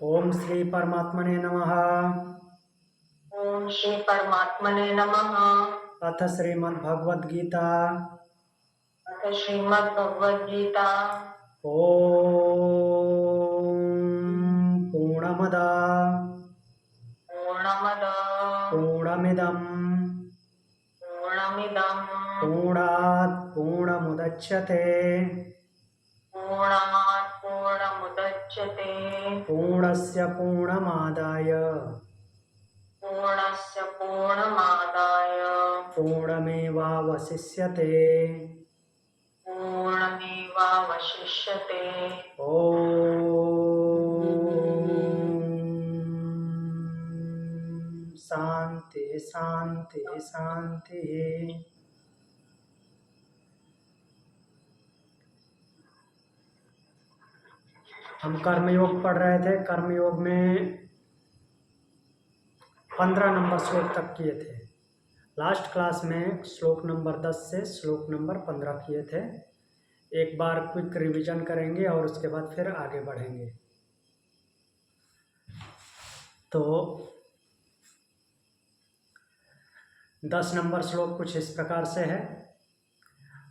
ओम श्री परमात्मने नमः। ओम श्री परमात्मने नमः। अथ श्रीमद्भगवद गीता। अथ श्रीमद् भगवद गीता। ओम पूर्णमद पूर्णमद पूर्णमिदं पूर्णमिदं पूर्णात् पूर्णमुदच्यते पूर्णात् पूर्णमुदच्यते पूर्णस्य पूर्णमादाय पूर्णस्य पूर्णमादाय पूर्णमेवावशिष्यते। पूर्णमेवावशिष्यते। शांति शांति शांति। हम कर्मयोग पढ़ रहे थे। कर्मयोग में 15 नंबर श्लोक तक किए थे। लास्ट क्लास में श्लोक नंबर 10 से श्लोक नंबर 15 किए थे। एक बार क्विक रिवीजन करेंगे और उसके बाद फिर आगे बढ़ेंगे। तो 10 नंबर श्लोक कुछ इस प्रकार से है।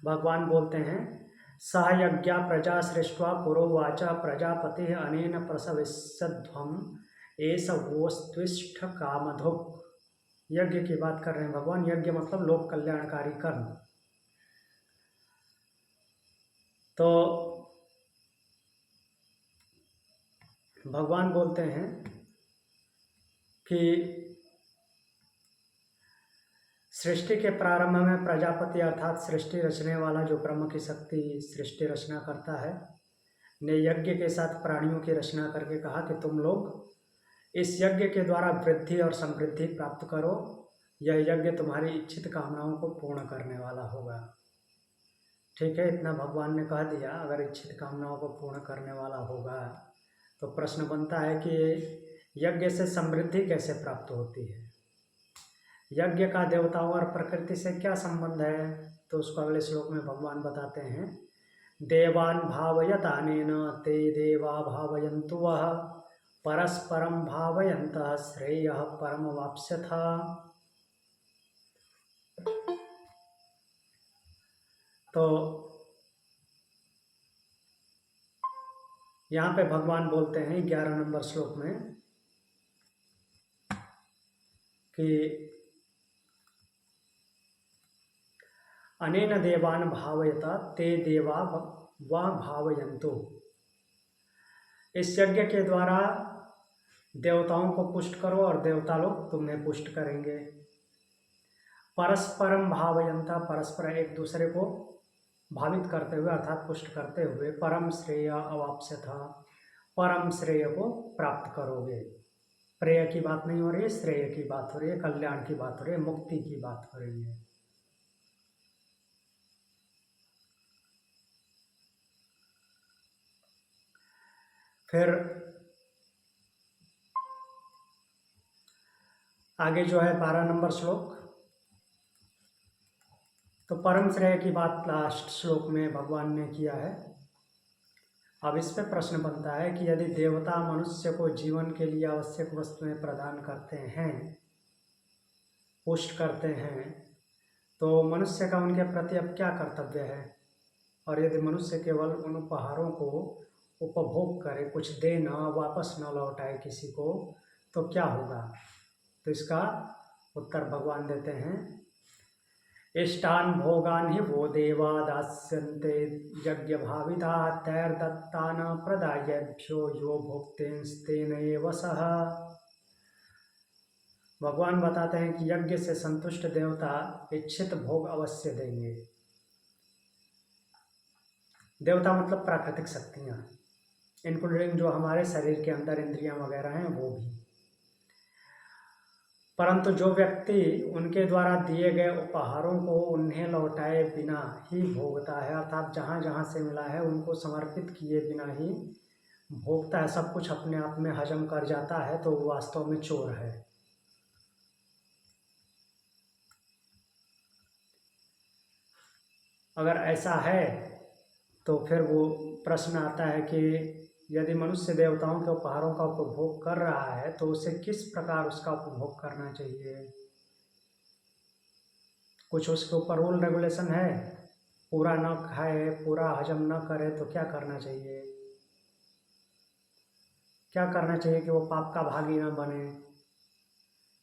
भगवान बोलते हैं, सह यज्ञा प्रजा सृष्ट्वा पुरोवाचा प्रजापति अनेन प्रसविष्यध्वम एष वोस्त्विष्ठ कामधुक्। यज्ञ की बात कर रहे हैं भगवान। यज्ञ मतलब लोक कल्याणकारी कर्म। तो भगवान बोलते हैं कि सृष्टि के प्रारंभ में प्रजापति अर्थात सृष्टि रचने वाला जो ब्रह्म की शक्ति सृष्टि रचना करता है ने यज्ञ के साथ प्राणियों की रचना करके कहा कि तुम लोग इस यज्ञ के द्वारा वृद्धि और समृद्धि प्राप्त करो। यह यज्ञ तुम्हारी इच्छित कामनाओं को पूर्ण करने वाला होगा। ठीक है, इतना भगवान ने कह दिया। अगर इच्छित कामनाओं को पूर्ण करने वाला होगा तो प्रश्न बनता है कि यज्ञ से समृद्धि कैसे प्राप्त होती है। यज्ञ का देवताओं और प्रकृति से क्या संबंध है, तो उसको अगले श्लोक में भगवान बताते हैं। देवान् भावयतानेन ते देवा भावयन्तु वः परस्परं भावयन्तः श्रेयः परमवाप्स्यथ। तो यहाँ पे भगवान बोलते हैं 11 नंबर श्लोक में कि अनेन देवान् भावयता ते देवा वा भावयन्तु। इस यज्ञ के द्वारा देवताओं को पुष्ट करो और देवता लोग तुम्हें पुष्ट करेंगे। परस्परम भावयंता, परस्पर एक दूसरे को भावित करते हुए अर्थात पुष्ट करते हुए परम श्रेय अवाप्स्यथा, परम श्रेय को प्राप्त करोगे। प्रेय की बात नहीं हो रही है, श्रेय की बात हो रही है, कल्याण की बात हो रही है, मुक्ति की बात हो रही है। फिर आगे जो है 12 नंबर श्लोक। तो परम श्रेय की बात लास्ट श्लोक में भगवान ने किया है। अब इस पे प्रश्न बनता है कि यदि देवता मनुष्य को जीवन के लिए आवश्यक वस्तुएं प्रदान करते हैं, पुष्ट करते हैं, तो मनुष्य का उनके प्रति अब क्या कर्तव्य है। और यदि मनुष्य केवल उन उपहारों को उपभोग करे, कुछ दे न, वापस न लौटाए किसी को, तो क्या होगा। तो इसका उत्तर भगवान देते हैं, इष्टान भोगान ही वो देवा दास्यन्ते यज्ञ भाविता तैर्दत्तान प्रदायेभ्यो यो भुक्तेस्तेन एव सः। भगवान बताते हैं कि यज्ञ से संतुष्ट देवता इच्छित भोग अवश्य देंगे। देवता मतलब प्राकृतिक शक्तियाँ, इंक्लूडिंग जो हमारे शरीर के अंदर इंद्रियां वगैरह हैं वो भी। परंतु जो व्यक्ति उनके द्वारा दिए गए उपहारों को उन्हें लौटाए बिना ही भोगता है, अर्थात जहाँ जहाँ से मिला है उनको समर्पित किए बिना ही भोगता है, सब कुछ अपने आप में हजम कर जाता है, तो वो वास्तव में चोर है। अगर ऐसा है तो फिर वो प्रश्न आता है कि यदि मनुष्य देवताओं के उपहारों का उपभोग कर रहा है तो उसे किस प्रकार उसका उपभोग करना चाहिए? कुछ उसके ऊपर रूल रेगुलेशन है? पूरा न खाए, पूरा हजम न करे तो क्या करना चाहिए? क्या करना चाहिए कि वो पाप का भागी न बने?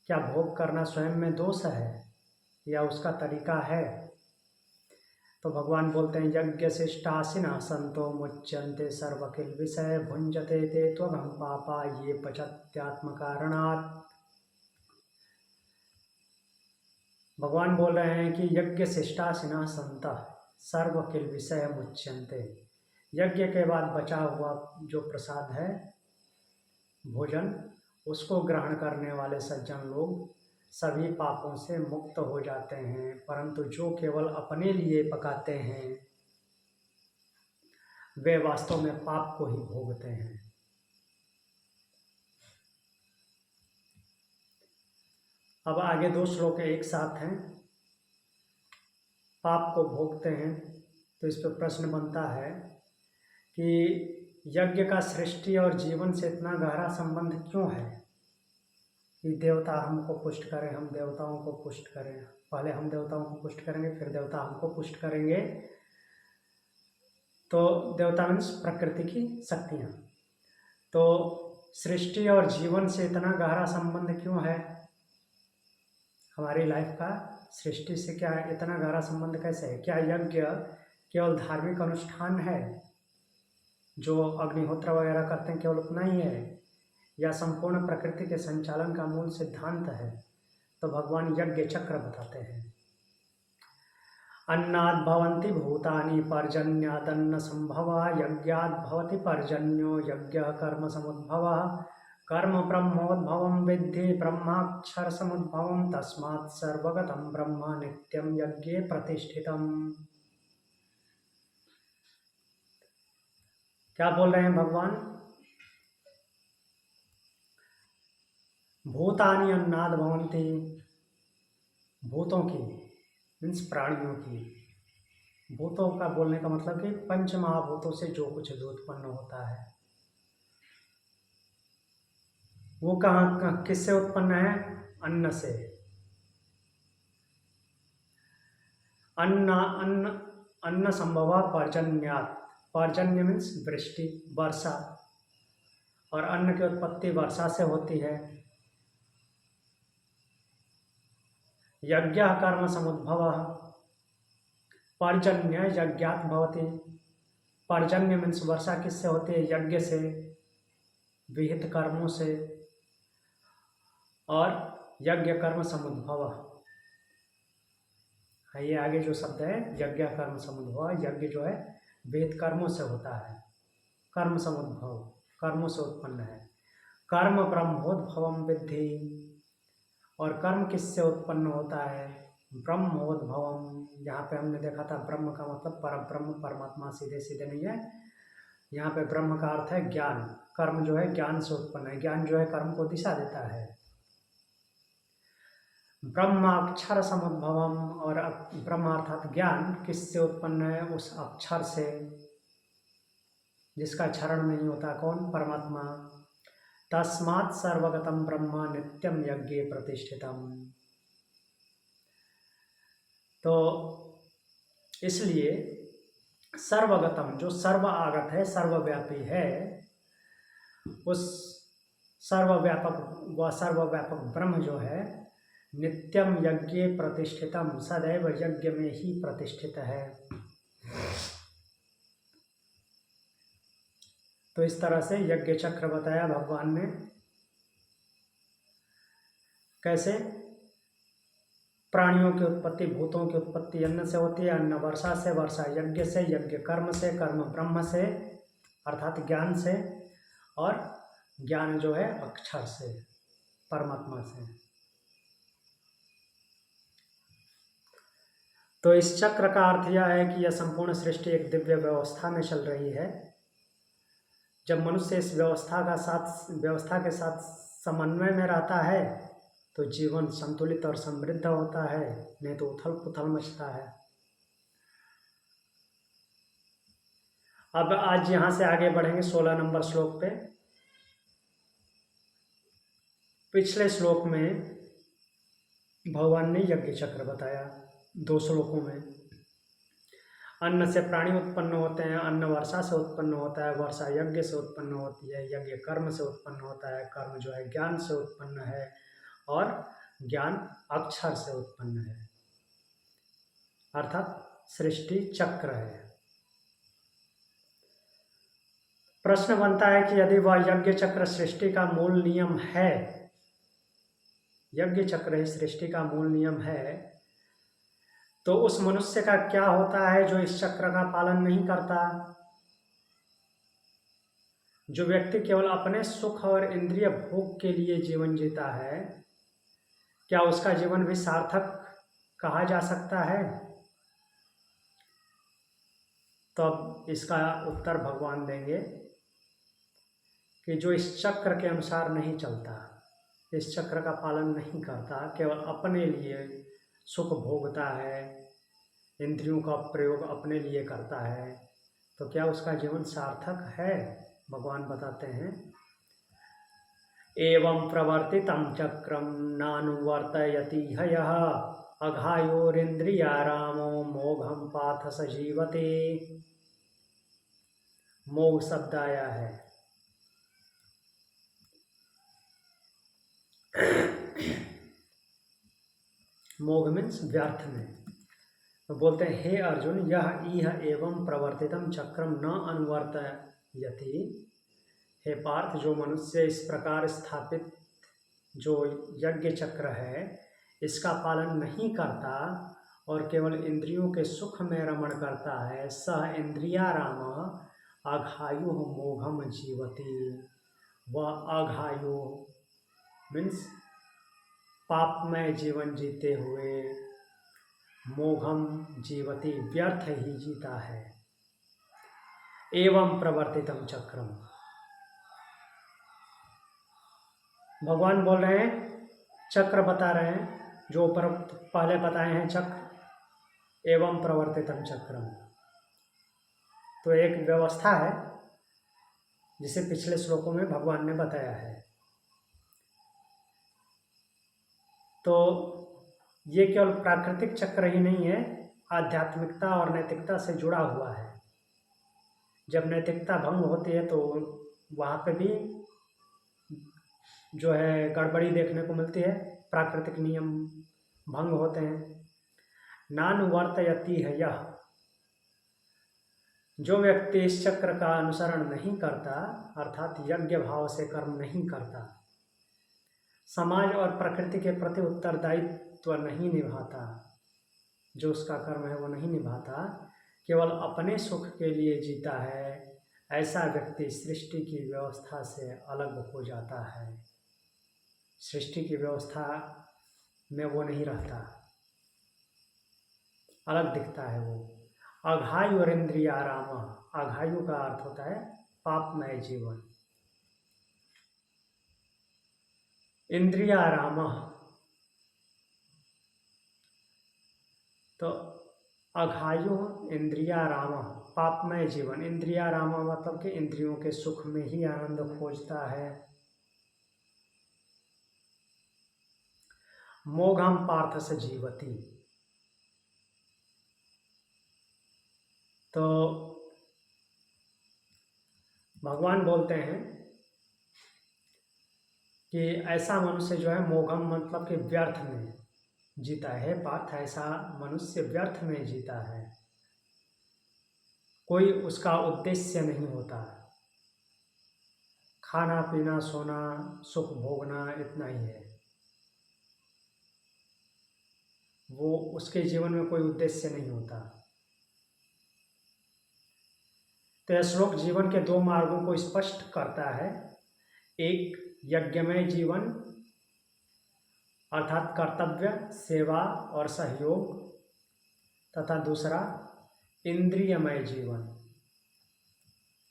क्या भोग करना स्वयं में दोष है या उसका तरीका है? तो भगवान बोलते हैं यज्ञ शिष्टासिना संतो मुच्यन्ते सर्वकिल विषय भुंजते ते त्वघं पापा ये पचत्यात्म कारणात्। भगवान बोल रहे हैं कि यज्ञ शिष्टासिना संत सर्व किल विषय मुच्यन्ते। यज्ञ के बाद बचा हुआ जो प्रसाद है, भोजन, उसको ग्रहण करने वाले सज्जन लोग सभी पापों से मुक्त हो जाते हैं, परंतु जो केवल अपने लिए पकाते हैं वे वास्तव में पाप को ही भोगते हैं। अब आगे 2 श्लोक एक साथ हैं। पाप को भोगते हैं तो इस पर प्रश्न बनता है कि यज्ञ का सृष्टि और जीवन से इतना गहरा संबंध क्यों है कि देवता हमको पुष्ट करें, हम देवताओं को पुष्ट करें। पहले हम देवताओं को पुष्ट करेंगे, फिर देवता हमको पुष्ट करेंगे। तो देवता मीन्स प्रकृति की शक्तियाँ। तो सृष्टि और जीवन से इतना गहरा संबंध क्यों है? हमारी लाइफ का सृष्टि से क्या इतना गहरा संबंध कैसे है? क्या यज्ञ केवल धार्मिक अनुष्ठान है जो अग्निहोत्र वगैरह करते हैं, केवल उतना ही है, या संपूर्ण प्रकृति के संचालन का मूल सिद्धांत है? तो भगवान यज्ञ चक्र बताते हैं। अन्नाद् भवन्ति भूतानि पर्जन्यादन्न संभवा यज्ञाद् भवति पर्जन्यो यज्ञः कर्म समुद्भवः कर्म ब्रह्मोद्भवं विद्धि ब्रह्माक्षर समुद्भवं तस्मात् सर्वगतं ब्रह्म नित्यं यज्ञे प्रतिष्ठितम्। क्या बोल रहे हैं भगवान? भूतानि अन्नाद् भवन्ति, भूतों की मीन्स प्राणियों की। भूतों का बोलने का मतलब कि पंच महाभूतों से जो कुछ भी उत्पन्न होता है वो कहाँ किससे उत्पन्न है? अन्न से। अन्न अन्न अन्न संभवा पर्जन्यात्। पर्जन्य मीन्स वृष्टि, वर्षा, और अन्न की उत्पत्ति वर्षा से होती है। यज्ञ कर्म समुद्भवः, पर्जन्य यज्ञात् भवति। पर्जन्य मीन्स वर्षा किससे होती है? यज्ञ से, विहित कर्मों से। और यज्ञ कर्म समुद्भवः, ये आगे जो शब्द है यज्ञ कर्म समुद्भव, यज्ञ जो है विहित कर्मों से होता है। कर्म समुद्भव, कर्मों से उत्पन्न है। कर्म ब्रह्मोद्भवम विद्धि, और कर्म किससे उत्पन्न होता है? ब्रह्मोद्भवम। यहाँ पे हमने देखा था ब्रह्म का मतलब परब्रह्म, परमात्मा सीधे सीधे नहीं है। यहाँ पे ब्रह्म का अर्थ है ज्ञान। कर्म जो है ज्ञान से उत्पन्न है। ज्ञान जो है कर्म को दिशा देता है। ब्रह्माक्षर समुद्भवम, और ब्रह्म अर्थात ज्ञान किससे उत्पन्न है? उस अक्षर से जिसका क्षरण नहीं होता। कौन? परमात्मा। तस्मात् सर्वगतम ब्रह्म नित्यम यज्ञे प्रतिष्ठितम। तो इसलिए सर्वगतम, जो सर्व आगत है, सर्वव्यापी है, उस सर्वव्यापक व सर्वव्यापक ब्रह्म जो है नित्यम यज्ञे प्रतिष्ठितम, सदैव यज्ञ में ही प्रतिष्ठित है। तो इस तरह से यज्ञ चक्र बताया भगवान ने। कैसे? प्राणियों की उत्पत्ति, भूतों की उत्पत्ति अन्न से होती है, अन्न वर्षा से, वर्षा यज्ञ से, यज्ञ कर्म से, कर्म ब्रह्म से अर्थात ज्ञान से, और ज्ञान जो है अक्षर से, परमात्मा से। तो इस चक्र का अर्थ यह है कि यह संपूर्ण सृष्टि एक दिव्य व्यवस्था में चल रही है। जब मनुष्य इस व्यवस्था के साथ समन्वय में रहता है तो जीवन संतुलित और समृद्ध होता है, नहीं तो उथल पुथल मचता है। अब आज यहाँ से आगे बढ़ेंगे 16 नंबर श्लोक पे। पिछले श्लोक में भगवान ने यज्ञ चक्र बताया 2 श्लोकों में। अन्न से प्राणी उत्पन्न होते हैं, अन्न वर्षा से उत्पन्न होता है, वर्षा यज्ञ से उत्पन्न होती है, यज्ञ कर्म से उत्पन्न होता है, कर्म जो है ज्ञान से उत्पन्न है, और ज्ञान अक्षर से उत्पन्न है, अर्थात सृष्टि चक्र है। प्रश्न बनता है कि यदि वह यज्ञ चक्र सृष्टि का मूल नियम है, यज्ञ चक्र ही सृष्टि का मूल नियम है, तो उस मनुष्य का क्या होता है जो इस चक्र का पालन नहीं करता? जो व्यक्ति केवल अपने सुख और इंद्रिय भोग के लिए जीवन जीता है, क्या उसका जीवन भी सार्थक कहा जा सकता है? तो अब इसका उत्तर भगवान देंगे कि जो इस चक्र के अनुसार नहीं चलता, इस चक्र का पालन नहीं करता, केवल अपने लिए सुख भोगता है, इंद्रियों का प्रयोग अपने लिए करता है, तो क्या उसका जीवन सार्थक है? भगवान बताते हैं, एवं प्रवर्तितं चक्रम नानुवर्तयति ह्ययः अघायोरिन्द्रियारामो मोघम पाथ स जीवते। मोघ शब्द आया है, मोघ मीन्स व्यर्थ में। तो बोलते हैं, हे अर्जुन, यह एवं प्रवर्तितम चक्रम न अनुवर्तयति। हे पार्थ, जो मनुष्य इस प्रकार स्थापित जो यज्ञ चक्र है इसका पालन नहीं करता और केवल इंद्रियों के सुख में रमण करता है, सह इंद्रियाराम अघायु मोघम जीवति। वह अघायु मीन्स पापमय जीवन जीते हुए मोघम जीवति व्यर्थ ही जीता है। एवं प्रवर्तितम चक्रम, भगवान बोल रहे हैं, चक्र बता रहे हैं, जो ऊपर पहले बताए हैं चक्र, एवं प्रवर्तितम चक्रम। तो एक व्यवस्था है जिसे पिछले श्लोकों में भगवान ने बताया है। तो ये केवल प्राकृतिक चक्र ही नहीं है, आध्यात्मिकता और नैतिकता से जुड़ा हुआ है। जब नैतिकता भंग होती है तो वहाँ पे भी जो है गड़बड़ी देखने को मिलती है, प्राकृतिक नियम भंग होते हैं। नानुवर्तयति है यह, जो व्यक्ति इस चक्र का अनुसरण नहीं करता, अर्थात यज्ञ भाव से कर्म नहीं करता, समाज और प्रकृति के प्रति उत्तरदायित्व नहीं निभाता, जो उसका कर्म है वो नहीं निभाता, केवल अपने सुख के लिए जीता है, ऐसा व्यक्ति सृष्टि की व्यवस्था से अलग हो जाता है। सृष्टि की व्यवस्था में वो नहीं रहता, अलग दिखता है वो। अघायु और इंद्रियाराम, अघायु का अर्थ होता है पापमय जीवन, इंद्रियाराम तो अघायु इंद्रियाराम पापमय जीवन, इंद्रियाराम मतलब कि इंद्रियों के सुख में ही आनंद खोजता है। मोघम पार्थ स जीवति, तो भगवान बोलते हैं कि ऐसा मनुष्य जो है मोघम मतलब कि व्यर्थ में जीता है। पार्थ, ऐसा मनुष्य व्यर्थ में जीता है, कोई उसका उद्देश्य नहीं होता, खाना पीना सोना सुख भोगना इतना ही है, वो उसके जीवन में कोई उद्देश्य नहीं होता। तो यह श्लोक जीवन के 2 मार्गों को स्पष्ट करता है, एक यज्ञमय जीवन अर्थात कर्तव्य, सेवा और सहयोग, तथा दूसरा इंद्रियमय जीवन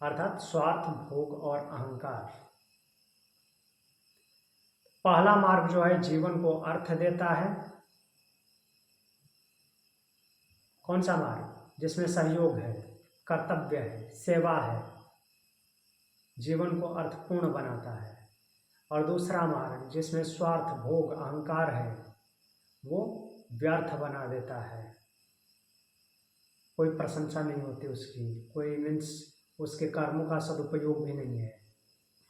अर्थात स्वार्थ, भोग और अहंकार। पहला मार्ग जो है जीवन को अर्थ देता है। कौन सा मार्ग? जिसमें सहयोग है, कर्तव्य है, सेवा है, जीवन को अर्थपूर्ण बनाता है। और दूसरा मार्ग जिसमें स्वार्थ, भोग, अहंकार है, वो व्यर्थ बना देता है। कोई प्रशंसा नहीं होती उसकी, कोई मीन्स उसके कर्मों का सदुपयोग भी नहीं है,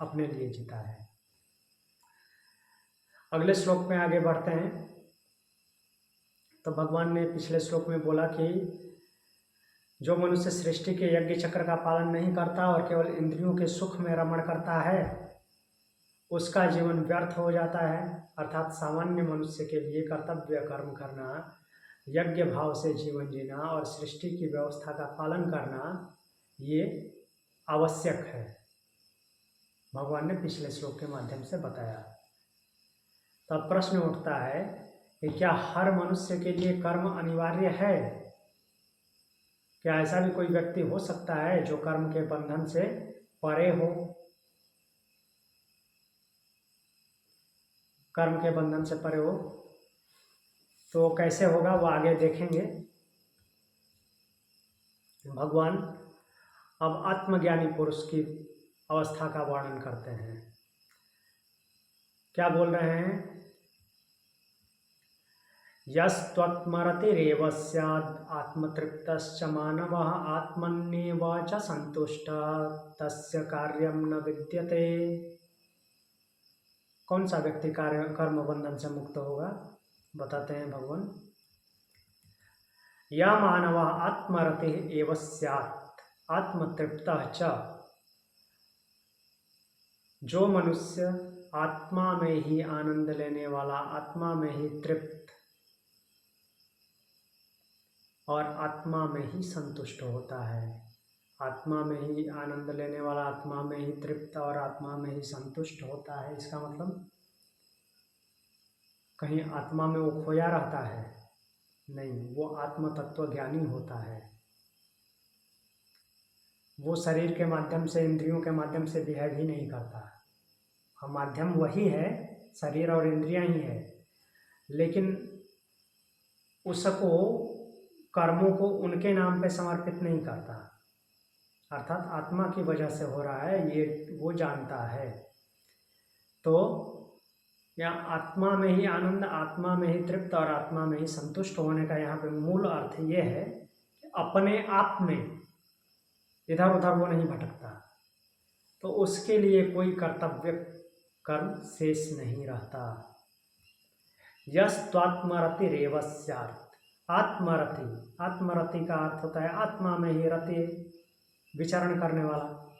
अपने लिए जीता है। अगले श्लोक में आगे बढ़ते हैं। तो भगवान ने पिछले श्लोक में बोला कि जो मनुष्य सृष्टि के यज्ञ चक्र का पालन नहीं करता और केवल इंद्रियों के सुख में रमण करता है, उसका जीवन व्यर्थ हो जाता है। अर्थात सामान्य मनुष्य के लिए कर्तव्य कर्म करना, यज्ञ भाव से जीवन जीना और सृष्टि की व्यवस्था का पालन करना ये आवश्यक है, भगवान ने पिछले श्लोक के माध्यम से बताया। तब प्रश्न उठता है कि क्या हर मनुष्य के लिए कर्म अनिवार्य है? क्या ऐसा भी कोई व्यक्ति हो सकता है जो कर्म के बंधन से परे हो? कर्म के बंधन से परे हो तो कैसे होगा वो आगे देखेंगे। भगवान अब आत्मज्ञानी पुरुष की अवस्था का वर्णन करते हैं। क्या बोल रहे हैं? यस्त्वत्मरतिरेव स्याद् आत्मतृप्तश्च मानवः आत्मन्येव च सन्तुष्टः तस्य कार्यं न विद्यते। कौन सा व्यक्ति कर्म बंधन से मुक्त होगा? बताते हैं भगवान। या मानवः आत्मरतिः एव स्यात् आत्मतृप्तः च, जो मनुष्य आत्मा में ही आनंद लेने वाला, आत्मा में ही तृप्त और आत्मा में ही संतुष्ट होता है। आत्मा में ही आनंद लेने वाला, आत्मा में ही तृप्त और आत्मा में ही संतुष्ट होता है। इसका मतलब कहीं आत्मा में वो खोया रहता है? नहीं, वो आत्म तत्व ज्ञानी होता है। वो शरीर के माध्यम से, इंद्रियों के माध्यम से बिहेव ही नहीं करता। हम माध्यम वही है, शरीर और इंद्रियां ही है, लेकिन उसको, कर्मों को उनके नाम पे समर्पित नहीं करता। अर्थात आत्मा की वजह से हो रहा है ये वो जानता है। तो यहाँ आत्मा में ही आनंद, आत्मा में ही तृप्त और आत्मा में ही संतुष्ट होने का यहाँ पे मूल अर्थ ये है कि अपने आप में इधर उधर वो नहीं भटकता, तो उसके लिए कोई कर्तव्य कर्म शेष नहीं रहता। यस्त्वात्मरतिरेव स्यात्, आत्मरति, आत्मरति का अर्थ होता है आत्मा में ही रति, विचरण करने वाला,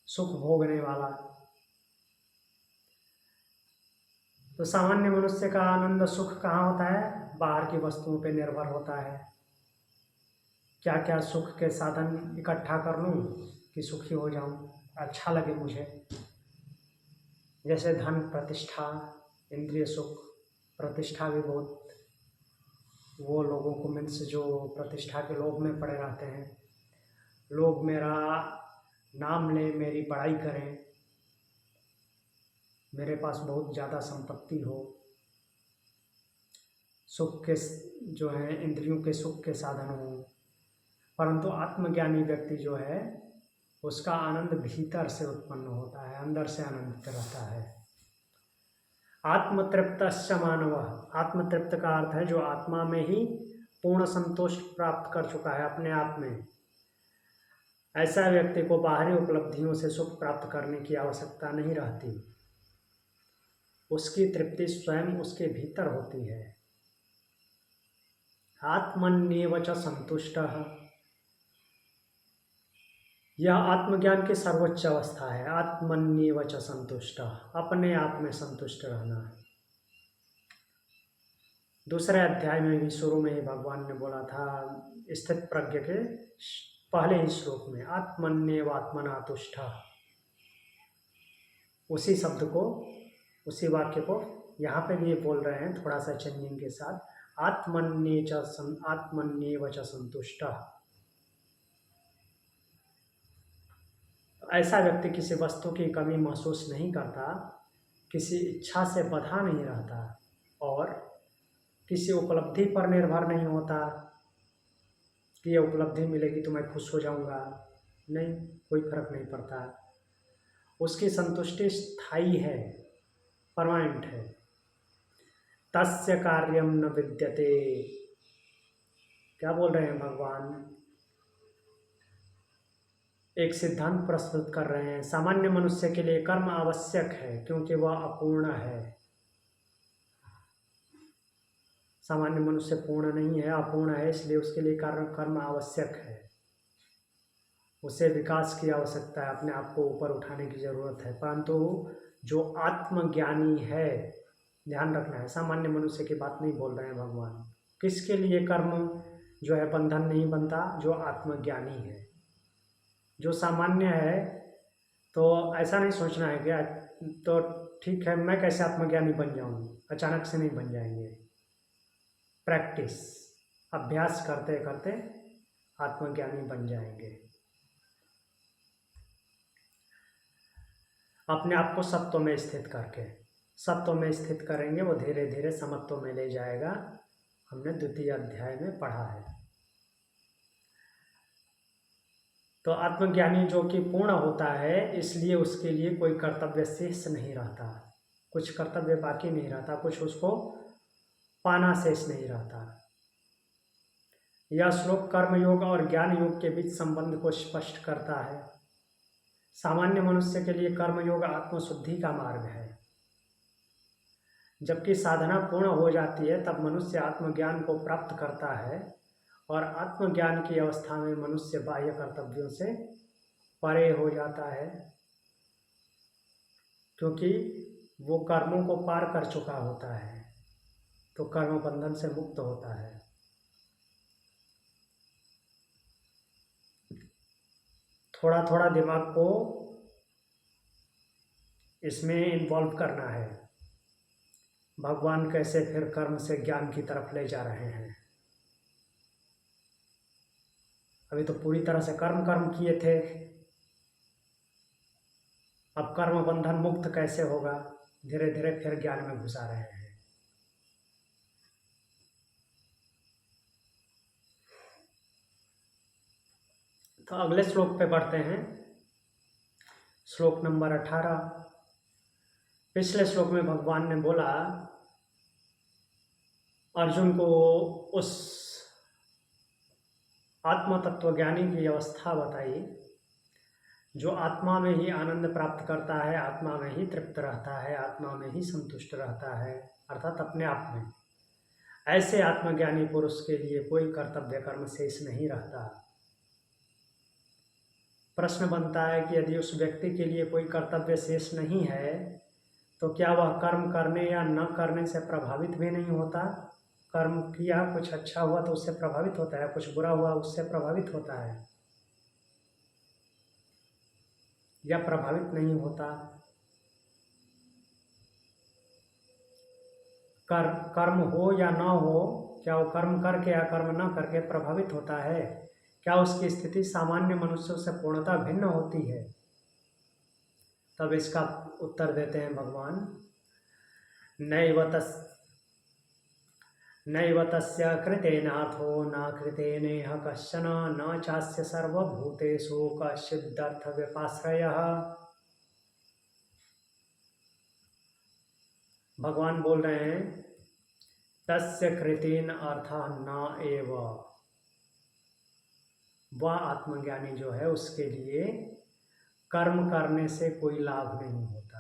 सुख भोगने वाला। तो सामान्य मनुष्य का आनंद सुख कहाँ होता है? बाहर की वस्तुओं पे निर्भर होता है। क्या क्या सुख के साधन इकट्ठा कर लूँ कि सुखी हो जाऊँ, अच्छा लगे मुझे। जैसे धन, प्रतिष्ठा, इंद्रिय सुख। प्रतिष्ठा भी बहुत, वो लोगों को मीन्स जो प्रतिष्ठा के लोभ में पड़े रहते हैं, लोग मेरा नाम लें, मेरी बड़ाई करें, मेरे पास बहुत ज़्यादा संपत्ति हो, सुख के जो है इंद्रियों के सुख के साधन हो। परंतु आत्मज्ञानी व्यक्ति जो है उसका आनंद भीतर से उत्पन्न होता है, अंदर से आनंदित रहता है। आत्मतृप्तश्च मानवः, आत्मतृप्त का अर्थ है जो आत्मा में ही पूर्ण संतोष प्राप्त कर चुका है अपने आप में। ऐसा व्यक्ति को बाहरी उपलब्धियों से सुख प्राप्त करने की आवश्यकता नहीं रहती, उसकी तृप्ति स्वयं उसके भीतर होती है। आत्मन्येव च संतुष्टः, यह आत्मज्ञान की सर्वोच्च अवस्था है। आत्मन्येव च संतुष्टः, अपने आप में संतुष्ट रहना। दूसरे अध्याय में भी शुरू में ही भगवान ने बोला था, स्थित प्रज्ञ के पहले ही श्लोक में, आत्मन्येवात्मना तुष्टः। उसी शब्द को, उसी वाक्य को यहाँ पे भी बोल रहे हैं थोड़ा सा चेंजिंग के साथ, आत्मन्येव च संतुष्टः। ऐसा व्यक्ति किसी वस्तु की कमी महसूस नहीं करता, किसी इच्छा से बंधा नहीं रहता और किसी उपलब्धि पर निर्भर नहीं होता, कि ये उपलब्धि मिलेगी तो मैं खुश हो जाऊंगा, नहीं, कोई फर्क नहीं पड़ता। उसकी संतुष्टि स्थायी है, परमानेंट है। तस्य कार्यम न विद्यते, क्या बोल रहे हैं भगवान? एक सिद्धांत प्रस्तुत कर रहे हैं। सामान्य मनुष्य के लिए कर्म आवश्यक है क्योंकि वह अपूर्ण है। सामान्य मनुष्य पूर्ण नहीं है, अपूर्ण है, इसलिए उसके लिए कर्म आवश्यक है। उसे विकास की आवश्यकता है, अपने आप को ऊपर उठाने की जरूरत है। परंतु जो आत्मज्ञानी है, ध्यान रखना है, सामान्य मनुष्य की बात नहीं बोल रहे हैं भगवान। किसके लिए कर्म जो है बंधन नहीं बनता? जो आत्मज्ञानी है। जो सामान्य है तो ऐसा नहीं सोचना है कि तो ठीक है, मैं कैसे आत्मज्ञानी बन जाऊं, अचानक से नहीं बन जाएंगे। प्रैक्टिस, अभ्यास करते करते आत्मज्ञानी बन जाएंगे। अपने आप को सत्व में स्थित करके, सत्व में स्थित करेंगे, वो धीरे धीरे समत्व में ले जाएगा। हमने द्वितीय अध्याय में पढ़ा है। तो आत्मज्ञानी जो कि पूर्ण होता है, इसलिए उसके लिए कोई कर्तव्य शेष नहीं रहता, कुछ कर्तव्य बाकी नहीं रहता, कुछ उसको पाना शेष नहीं रहता। यह श्लोक कर्मयोग और ज्ञान योग के बीच संबंध को स्पष्ट करता है। सामान्य मनुष्य के लिए कर्मयोग आत्मशुद्धि का मार्ग है। जबकि साधना पूर्ण हो जाती है तब मनुष्य आत्मज्ञान को प्राप्त करता है, और आत्मज्ञान की अवस्था में मनुष्य बाह्य कर्तव्यों से परे हो जाता है, क्योंकि वो कर्मों को पार कर चुका होता है, तो कर्म बंधन से मुक्त होता है। थोड़ा थोड़ा दिमाग को इसमें इन्वॉल्व करना है। भगवान कैसे फिर कर्म से ज्ञान की तरफ ले जा रहे हैं। अभी तो पूरी तरह से कर्म किए थे, अब कर्म बंधन मुक्त कैसे होगा? धीरे धीरे फिर ज्ञान में घुसा रहे हैं। तो अगले श्लोक पे बढ़ते हैं, श्लोक नंबर 18। पिछले श्लोक में भगवान ने बोला, अर्जुन को उस आत्म तत्वज्ञानी की अवस्था बताई जो आत्मा में ही आनंद प्राप्त करता है, आत्मा में ही तृप्त रहता है, आत्मा में ही संतुष्ट रहता है, अर्थात अपने आप में। ऐसे आत्मज्ञानी पुरुष के लिए कोई कर्तव्य कर्म शेष नहीं रहता। प्रश्न बनता है कि यदि उस व्यक्ति के लिए कोई कर्तव्य शेष नहीं है तो क्या वह कर्म करने या न करने से प्रभावित भी नहीं होता? कर्म किया, कुछ अच्छा हुआ तो उससे प्रभावित होता है, कुछ बुरा हुआ उससे प्रभावित होता है, या प्रभावित नहीं होता? कर्म हो या न हो, क्या वो कर्म करके या कर्म न करके प्रभावित होता है? क्या उसकी स्थिति सामान्य मनुष्यों से पूर्णतः भिन्न होती है? तब इसका उत्तर देते हैं भगवान, नैव तस्य कृतेनाथो न कृतेनेह कश्चन न चास्य सर्वभूतेषु कश्चिदर्थ व्यपाश्रयः। भगवान बोल रहे हैं, तस्य कृतेन अर्थः न एव, वह आत्मज्ञानी जो है उसके लिए कर्म करने से कोई लाभ नहीं होता,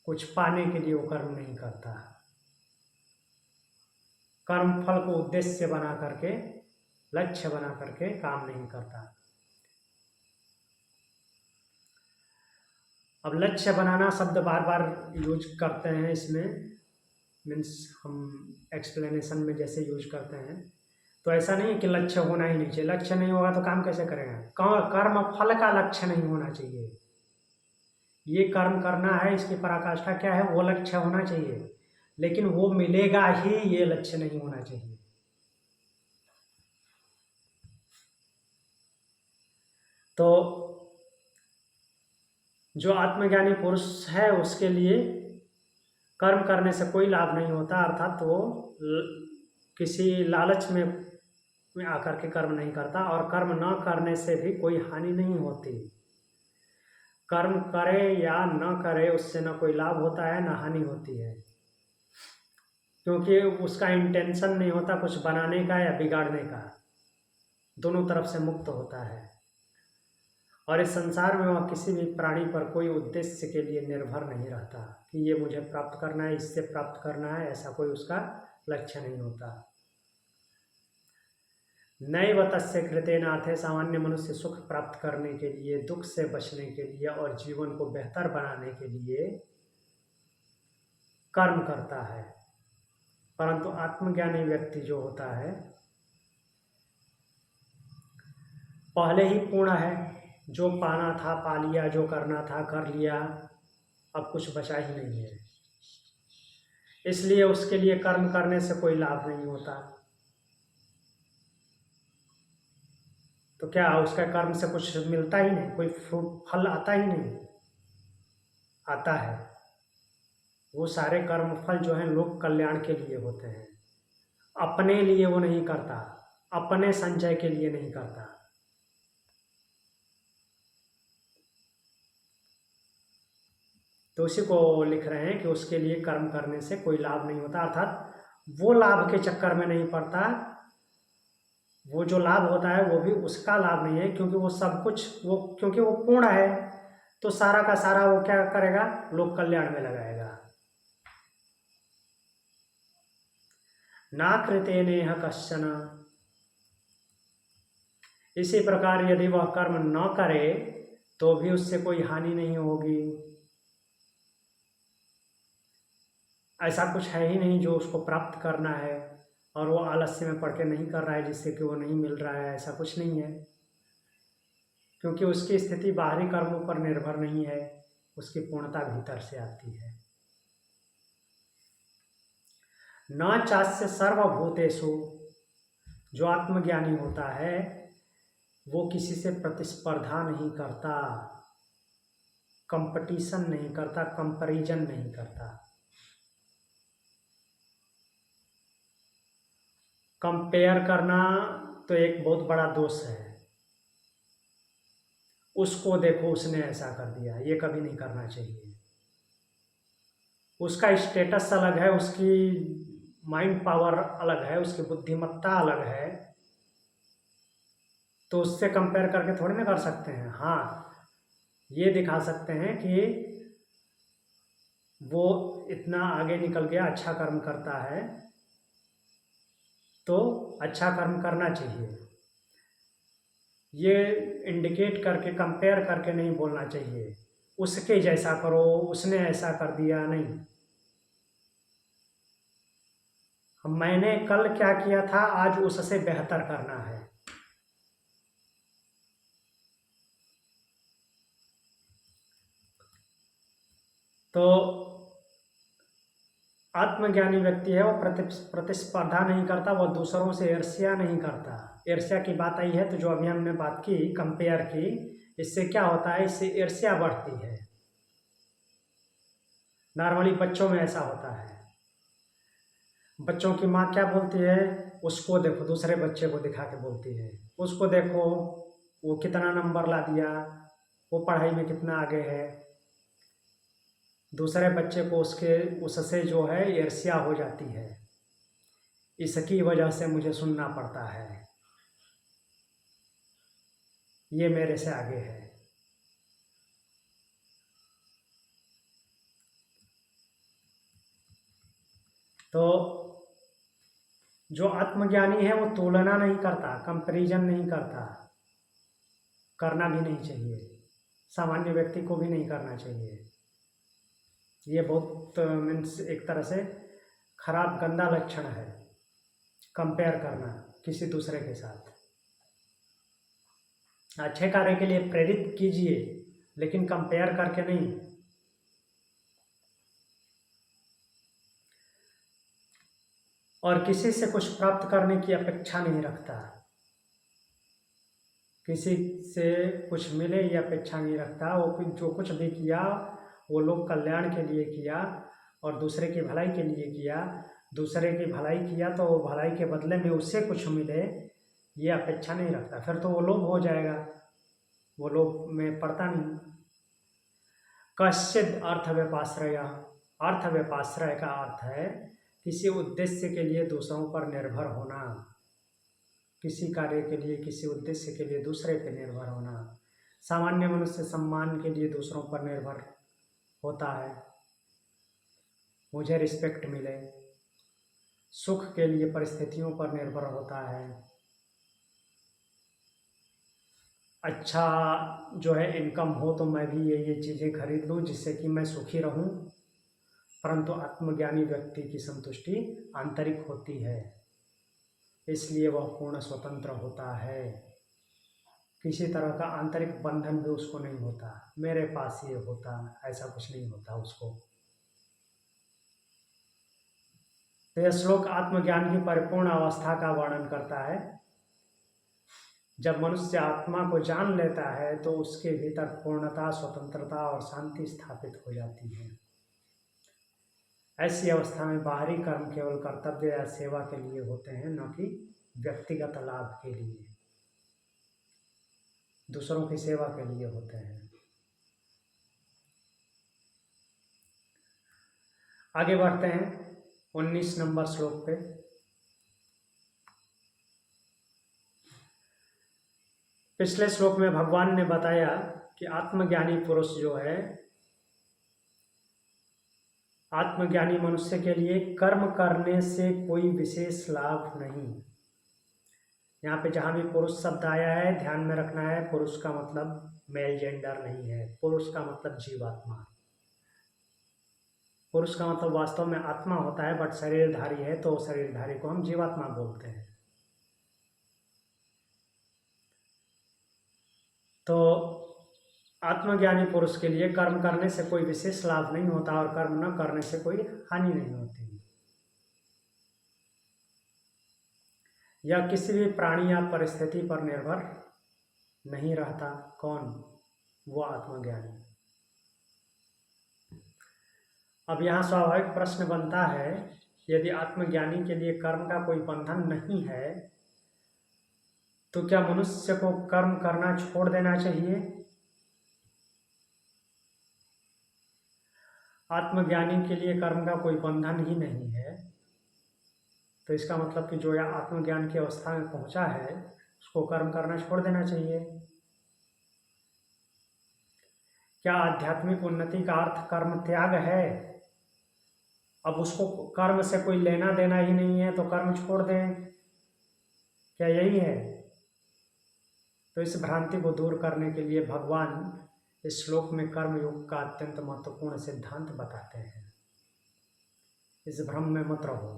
कुछ पाने के लिए वो कर्म नहीं करता। कर्म फल को उद्देश्य बना करके, लक्ष्य बना करके काम नहीं करता। अब लक्ष्य बनाना शब्द बार बार यूज करते हैं इसमें, मीन्स हम एक्सप्लेनेशन में जैसे यूज करते हैं, तो ऐसा नहीं है कि लक्ष्य होना ही नहीं चाहिए। लक्ष्य नहीं होगा तो काम कैसे करेगा? कर्म फल का लक्ष्य नहीं होना चाहिए। ये कर्म करना है, इसकी पराकाष्ठा क्या है, वो लक्ष्य होना चाहिए, लेकिन वो मिलेगा ही, ये लक्ष्य नहीं होना चाहिए। तो जो आत्मज्ञानी पुरुष है उसके लिए कर्म करने से कोई लाभ नहीं होता, अर्थात वो किसी लालच में में आकर के कर्म नहीं करता, और कर्म न करने से भी कोई हानि नहीं होती। कर्म करे या न करे उससे न कोई लाभ होता है न हानि होती है, क्योंकि उसका इंटेंशन नहीं होता कुछ बनाने का या बिगाड़ने का, दोनों तरफ से मुक्त होता है। और इस संसार में वह किसी भी प्राणी पर कोई उद्देश्य के लिए निर्भर नहीं रहता कि ये मुझे प्राप्त करना है, इससे प्राप्त करना है, ऐसा कोई उसका लक्ष्य नहीं होता। नैव तस्य कृतेनार्थे, सामान्य मनुष्य सुख प्राप्त करने के लिए, दुख से बचने के लिए और जीवन को बेहतर बनाने के लिए कर्म करता है। परंतु आत्मज्ञानी व्यक्ति जो होता है पहले ही पूर्ण है, जो पाना था पा लिया, जो करना था कर लिया, अब कुछ बचा ही नहीं है, इसलिए उसके लिए कर्म करने से कोई लाभ नहीं होता। तो क्या उसका कर्म से कुछ मिलता ही नहीं, कोई फल आता ही नहीं? आता है। वो सारे कर्म फल जो हैं लोक कल्याण के लिए होते हैं, अपने लिए वो नहीं करता, अपने संचय के लिए नहीं करता। तो उसी को लिख रहे हैं कि उसके लिए कर्म करने से कोई लाभ नहीं होता, अर्थात वो लाभ के चक्कर में नहीं पड़ता। वो जो लाभ होता है वो भी उसका लाभ नहीं है, क्योंकि वो सब कुछ क्योंकि वो पूर्ण है, तो सारा का सारा वो क्या करेगा, लोक कल्याण में लगाएगा। ना कृतेनेह कश्चन, इसी प्रकार यदि वह कर्म न करे तो भी उससे कोई हानि नहीं होगी। ऐसा कुछ है ही नहीं जो उसको प्राप्त करना है और वो आलस्य में पड़ के नहीं कर रहा है जिससे कि वो नहीं मिल रहा है, ऐसा कुछ नहीं है, क्योंकि उसकी स्थिति बाहरी कर्मों पर निर्भर नहीं है, उसकी पूर्णता भीतर से आती है। न चास्य सर्वभूतेषु, जो आत्मज्ञानी होता है वो किसी से प्रतिस्पर्धा नहीं करता, कंपटीशन नहीं करता, कंपैरिजन नहीं करता। कंपेयर करना तो एक बहुत बड़ा दोष है। उसको देखो उसने ऐसा कर दिया, ये कभी नहीं करना चाहिए। उसका स्टेटस अलग है, उसकी माइंड पावर अलग है, उसकी बुद्धिमत्ता अलग है, तो उससे कंपेयर करके थोड़ी ना कर सकते हैं। हाँ, ये दिखा सकते हैं कि वो इतना आगे निकल गया, अच्छा कर्म करता है, तो अच्छा कर्म करना चाहिए। ये इंडिकेट करके कंपेयर करके नहीं बोलना चाहिए, उसके जैसा करो, उसने ऐसा कर दिया, नहीं। मैंने कल क्या किया था, आज उससे बेहतर करना है। तो आत्मज्ञानी व्यक्ति है वो प्रतिस्पर्धा नहीं करता, वो दूसरों से ईर्ष्या नहीं करता। ईर्ष्या की बात आई है तो जो अभी हमने बात की कंपेयर की, इससे क्या होता है, इससे ईर्ष्या बढ़ती है। नॉर्मली बच्चों में ऐसा होता है, बच्चों की माँ क्या बोलती है, उसको देखो, दूसरे बच्चे को दिखा के बोलती है, उसको देखो वो कितना नंबर ला दिया, वो पढ़ाई में कितना आगे है। दूसरे बच्चे को उससे जो है ईर्ष्या हो जाती है, इसकी वजह से मुझे सुनना पड़ता है, ये मेरे से आगे है। तो जो आत्मज्ञानी है वो तुलना नहीं करता, कंपैरिजन नहीं करता, करना भी नहीं चाहिए, सामान्य व्यक्ति को भी नहीं करना चाहिए। ये बहुत मीन्स एक तरह से खराब गंदा लक्षण है, कंपेयर करना किसी दूसरे के साथ। अच्छे कार्य के लिए प्रेरित कीजिए, लेकिन कंपेयर करके नहीं। और किसी से कुछ प्राप्त करने की अपेक्षा नहीं रखता, किसी से कुछ मिले ये अपेक्षा नहीं रखता। वो जो कुछ भी किया वो लोग कल्याण के लिए किया और दूसरे की भलाई के लिए किया। दूसरे की भलाई किया तो वो भलाई के बदले में उससे कुछ मिले, ये अपेक्षा नहीं रखता, फिर तो वो लोभ हो जाएगा, वो लोभ में पड़ता नहीं। कश्चिद अर्थव्यपाश्रय, अर्थव्यपाश्रय का अर्थ है किसी उद्देश्य के लिए दूसरों पर निर्भर होना, किसी कार्य के लिए, किसी उद्देश्य के लिए दूसरे पर निर्भर होना। सामान्य मनुष्य सम्मान के लिए दूसरों पर निर्भर होता है, मुझे रिस्पेक्ट मिले। सुख के लिए परिस्थितियों पर निर्भर होता है, अच्छा जो है इनकम हो तो मैं भी ये चीज़ें खरीद लूँ जिससे कि मैं सुखी रहूँ। परंतु आत्मज्ञानी व्यक्ति की संतुष्टि आंतरिक होती है, इसलिए वह पूर्ण स्वतंत्र होता है। किसी तरह का आंतरिक बंधन भी उसको नहीं होता, मेरे पास ये होता, ऐसा कुछ नहीं होता उसको। तो यह श्लोक आत्मज्ञान की परिपूर्ण अवस्था का वर्णन करता है। जब मनुष्य आत्मा को जान लेता है तो उसके भीतर पूर्णता, स्वतंत्रता और शांति स्थापित हो जाती है। ऐसी अवस्था में बाहरी कर्म केवल कर्तव्य या सेवा के लिए होते हैं, न कि व्यक्तिगत लाभ के लिए, दूसरों की सेवा के लिए होते हैं। आगे बढ़ते हैं 19 नंबर श्लोक पे। पिछले श्लोक में भगवान ने बताया कि आत्मज्ञानी पुरुष जो है, आत्मज्ञानी मनुष्य के लिए कर्म करने से कोई विशेष लाभ नहीं। यहाँ पे जहाँ भी पुरुष शब्द आया है ध्यान में रखना है, पुरुष का मतलब मेल जेंडर नहीं है, पुरुष का मतलब जीवात्मा। पुरुष का मतलब वास्तव में आत्मा होता है, बट शरीरधारी है तो शरीरधारी को हम जीवात्मा बोलते हैं। तो आत्मज्ञानी पुरुष के लिए कर्म करने से कोई विशेष लाभ नहीं होता और कर्म न करने से कोई हानि नहीं होती। यह किसी भी प्राणी या परिस्थिति पर निर्भर नहीं रहता। कौन? वो आत्मज्ञानी। अब यहाँ स्वाभाविक प्रश्न बनता है, यदि आत्मज्ञानी के लिए कर्म का कोई बंधन नहीं है तो क्या मनुष्य को कर्म करना छोड़ देना चाहिए? आत्मज्ञानी के लिए कर्म का कोई बंधन ही नहीं है, तो इसका मतलब कि जो यह आत्मज्ञान की अवस्था में पहुंचा है उसको कर्म करना छोड़ देना चाहिए। क्या आध्यात्मिक उन्नति का अर्थ कर्म त्याग है? अब उसको कर्म से कोई लेना देना ही नहीं है तो कर्म छोड़ दें, क्या यही है? तो इस भ्रांति को दूर करने के लिए भगवान इस श्लोक में कर्म योग का अत्यंत महत्वपूर्ण सिद्धांत बताते हैं। इस भ्रम में मत रहो,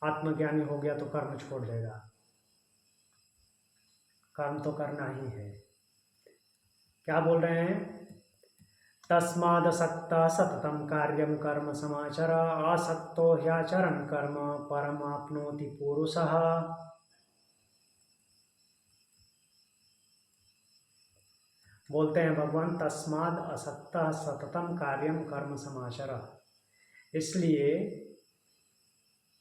आत्मज्ञानी हो गया तो कर्म छोड़ देगा, कर्म तो करना ही है। क्या बोल रहे हैं? तस्मादसक्तः सततं कार्यं कर्म समाचर, आसक्तो ह्याचरन् कर्म परमाप्नोति पुरुषः। बोलते हैं भगवान, तस्माद असक्तः सततं कार्यं कर्म समाचर, इसलिए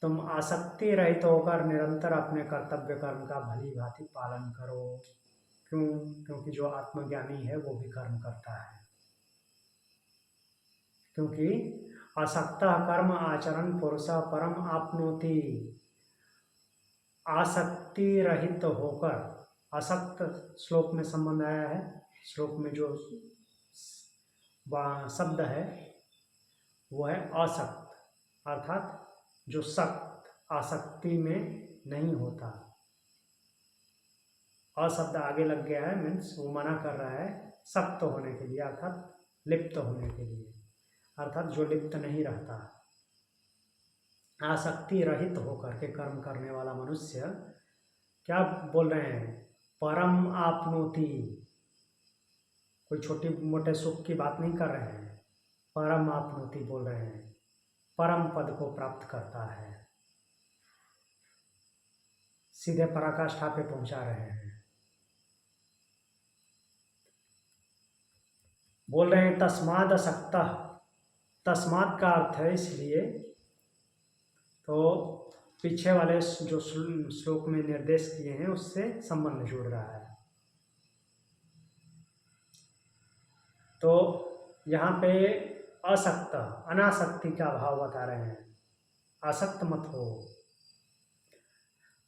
तुम आसक्ति रहित होकर निरंतर अपने कर्तव्य कर्म का भली भांति पालन करो। क्यों? क्योंकि जो आत्मज्ञानी है वो भी कर्म करता है। क्योंकि आसक्तः कर्म आचरण पुरुषः परम आपनोति, आसक्ति रहित होकर, आसक्त श्लोक में संबंध आया है, श्लोक में जो शब्द है वो है असक्त, अर्थात जो सक्त, आसक्ति में नहीं होता। अशब्द आगे लग गया है, मीन्स वो मना कर रहा है सक्त होने के लिए, अर्थात लिप्त होने के लिए, अर्थात जो लिप्त नहीं रहता। आसक्ति रहित होकर के कर्म करने वाला मनुष्य क्या बोल रहे हैं? परम आपनोति, कोई छोटी मोटे सुख की बात नहीं कर रहे हैं, परम आपनोति बोल रहे हैं, परम पद को प्राप्त करता है, सीधे पराकाष्ठा पे पहुंचा रहे हैं। बोल रहे हैं तस्माद असक्तः, तस्माद का अर्थ है इसलिए, तो पीछे वाले जो श्लोक में निर्देश किए हैं उससे संबंध जुड़ रहा है। तो यहाँ पे असक्त अनासक्ति का भाव बता रहे हैं। आसक्त मत हो।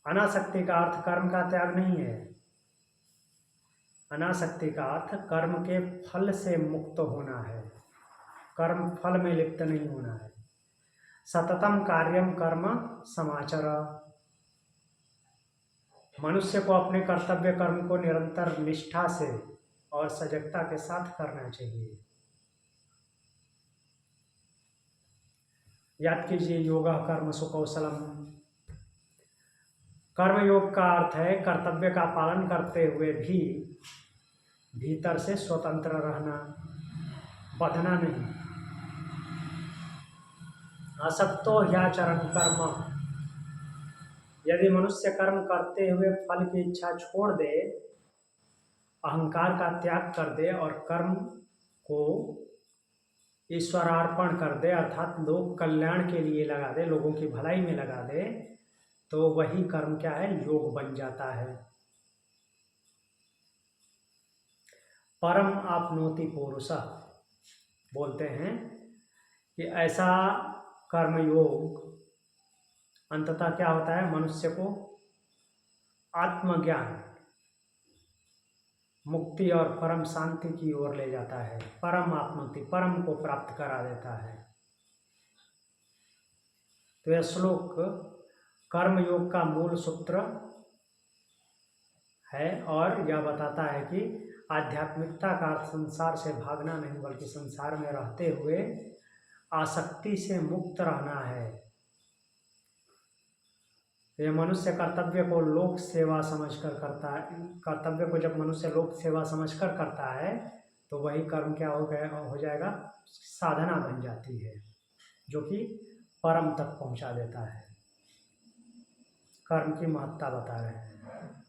अनासक्ति का अर्थ कर्म का त्याग नहीं है। अनासक्ति का अर्थ कर्म के फल से मुक्त होना है, कर्म फल में लिप्त नहीं होना है। सततम कार्यम कर्म समाचर, मनुष्य को अपने कर्तव्य कर्म को निरंतर निष्ठा से और सजगता के साथ करना चाहिए। याद कीजिए, योगा कर्म सुकौशलम। कर्म योग का अर्थ है कर्तव्य का पालन करते हुए भी भीतर से स्वतंत्र रहना, बंधना नहीं। असक्तो ह्याचरण कर्म, यदि मनुष्य कर्म करते हुए फल की इच्छा छोड़ दे, अहंकार का त्याग कर दे और कर्म को ईश्वरार्पण कर दे, अर्थात लोक कल्याण के लिए लगा दे, लोगों की भलाई में लगा दे, तो वही कर्म क्या है, योग बन जाता है। परम आपनोति पुरुष, बोलते हैं कि ऐसा कर्मयोग अंततः क्या होता है, मनुष्य को आत्मज्ञान, मुक्ति और परम शांति की ओर ले जाता है। परम आपनोति, परम को प्राप्त करा देता है। तो यह श्लोक कर्मयोग का मूल सूत्र है और यह बताता है कि आध्यात्मिकता का अर्थ संसार से भागना नहीं, बल्कि संसार में रहते हुए आसक्ति से मुक्त रहना है। यह मनुष्य कर्तव्य को लोक सेवा समझकर करता है। कर्तव्य को जब मनुष्य लोक सेवा समझकर करता है तो वही कर्म क्या हो जाएगा, साधना बन जाती है, जो कि परम तक पहुंचा देता है। कर्म की महत्ता बता रहे हैं।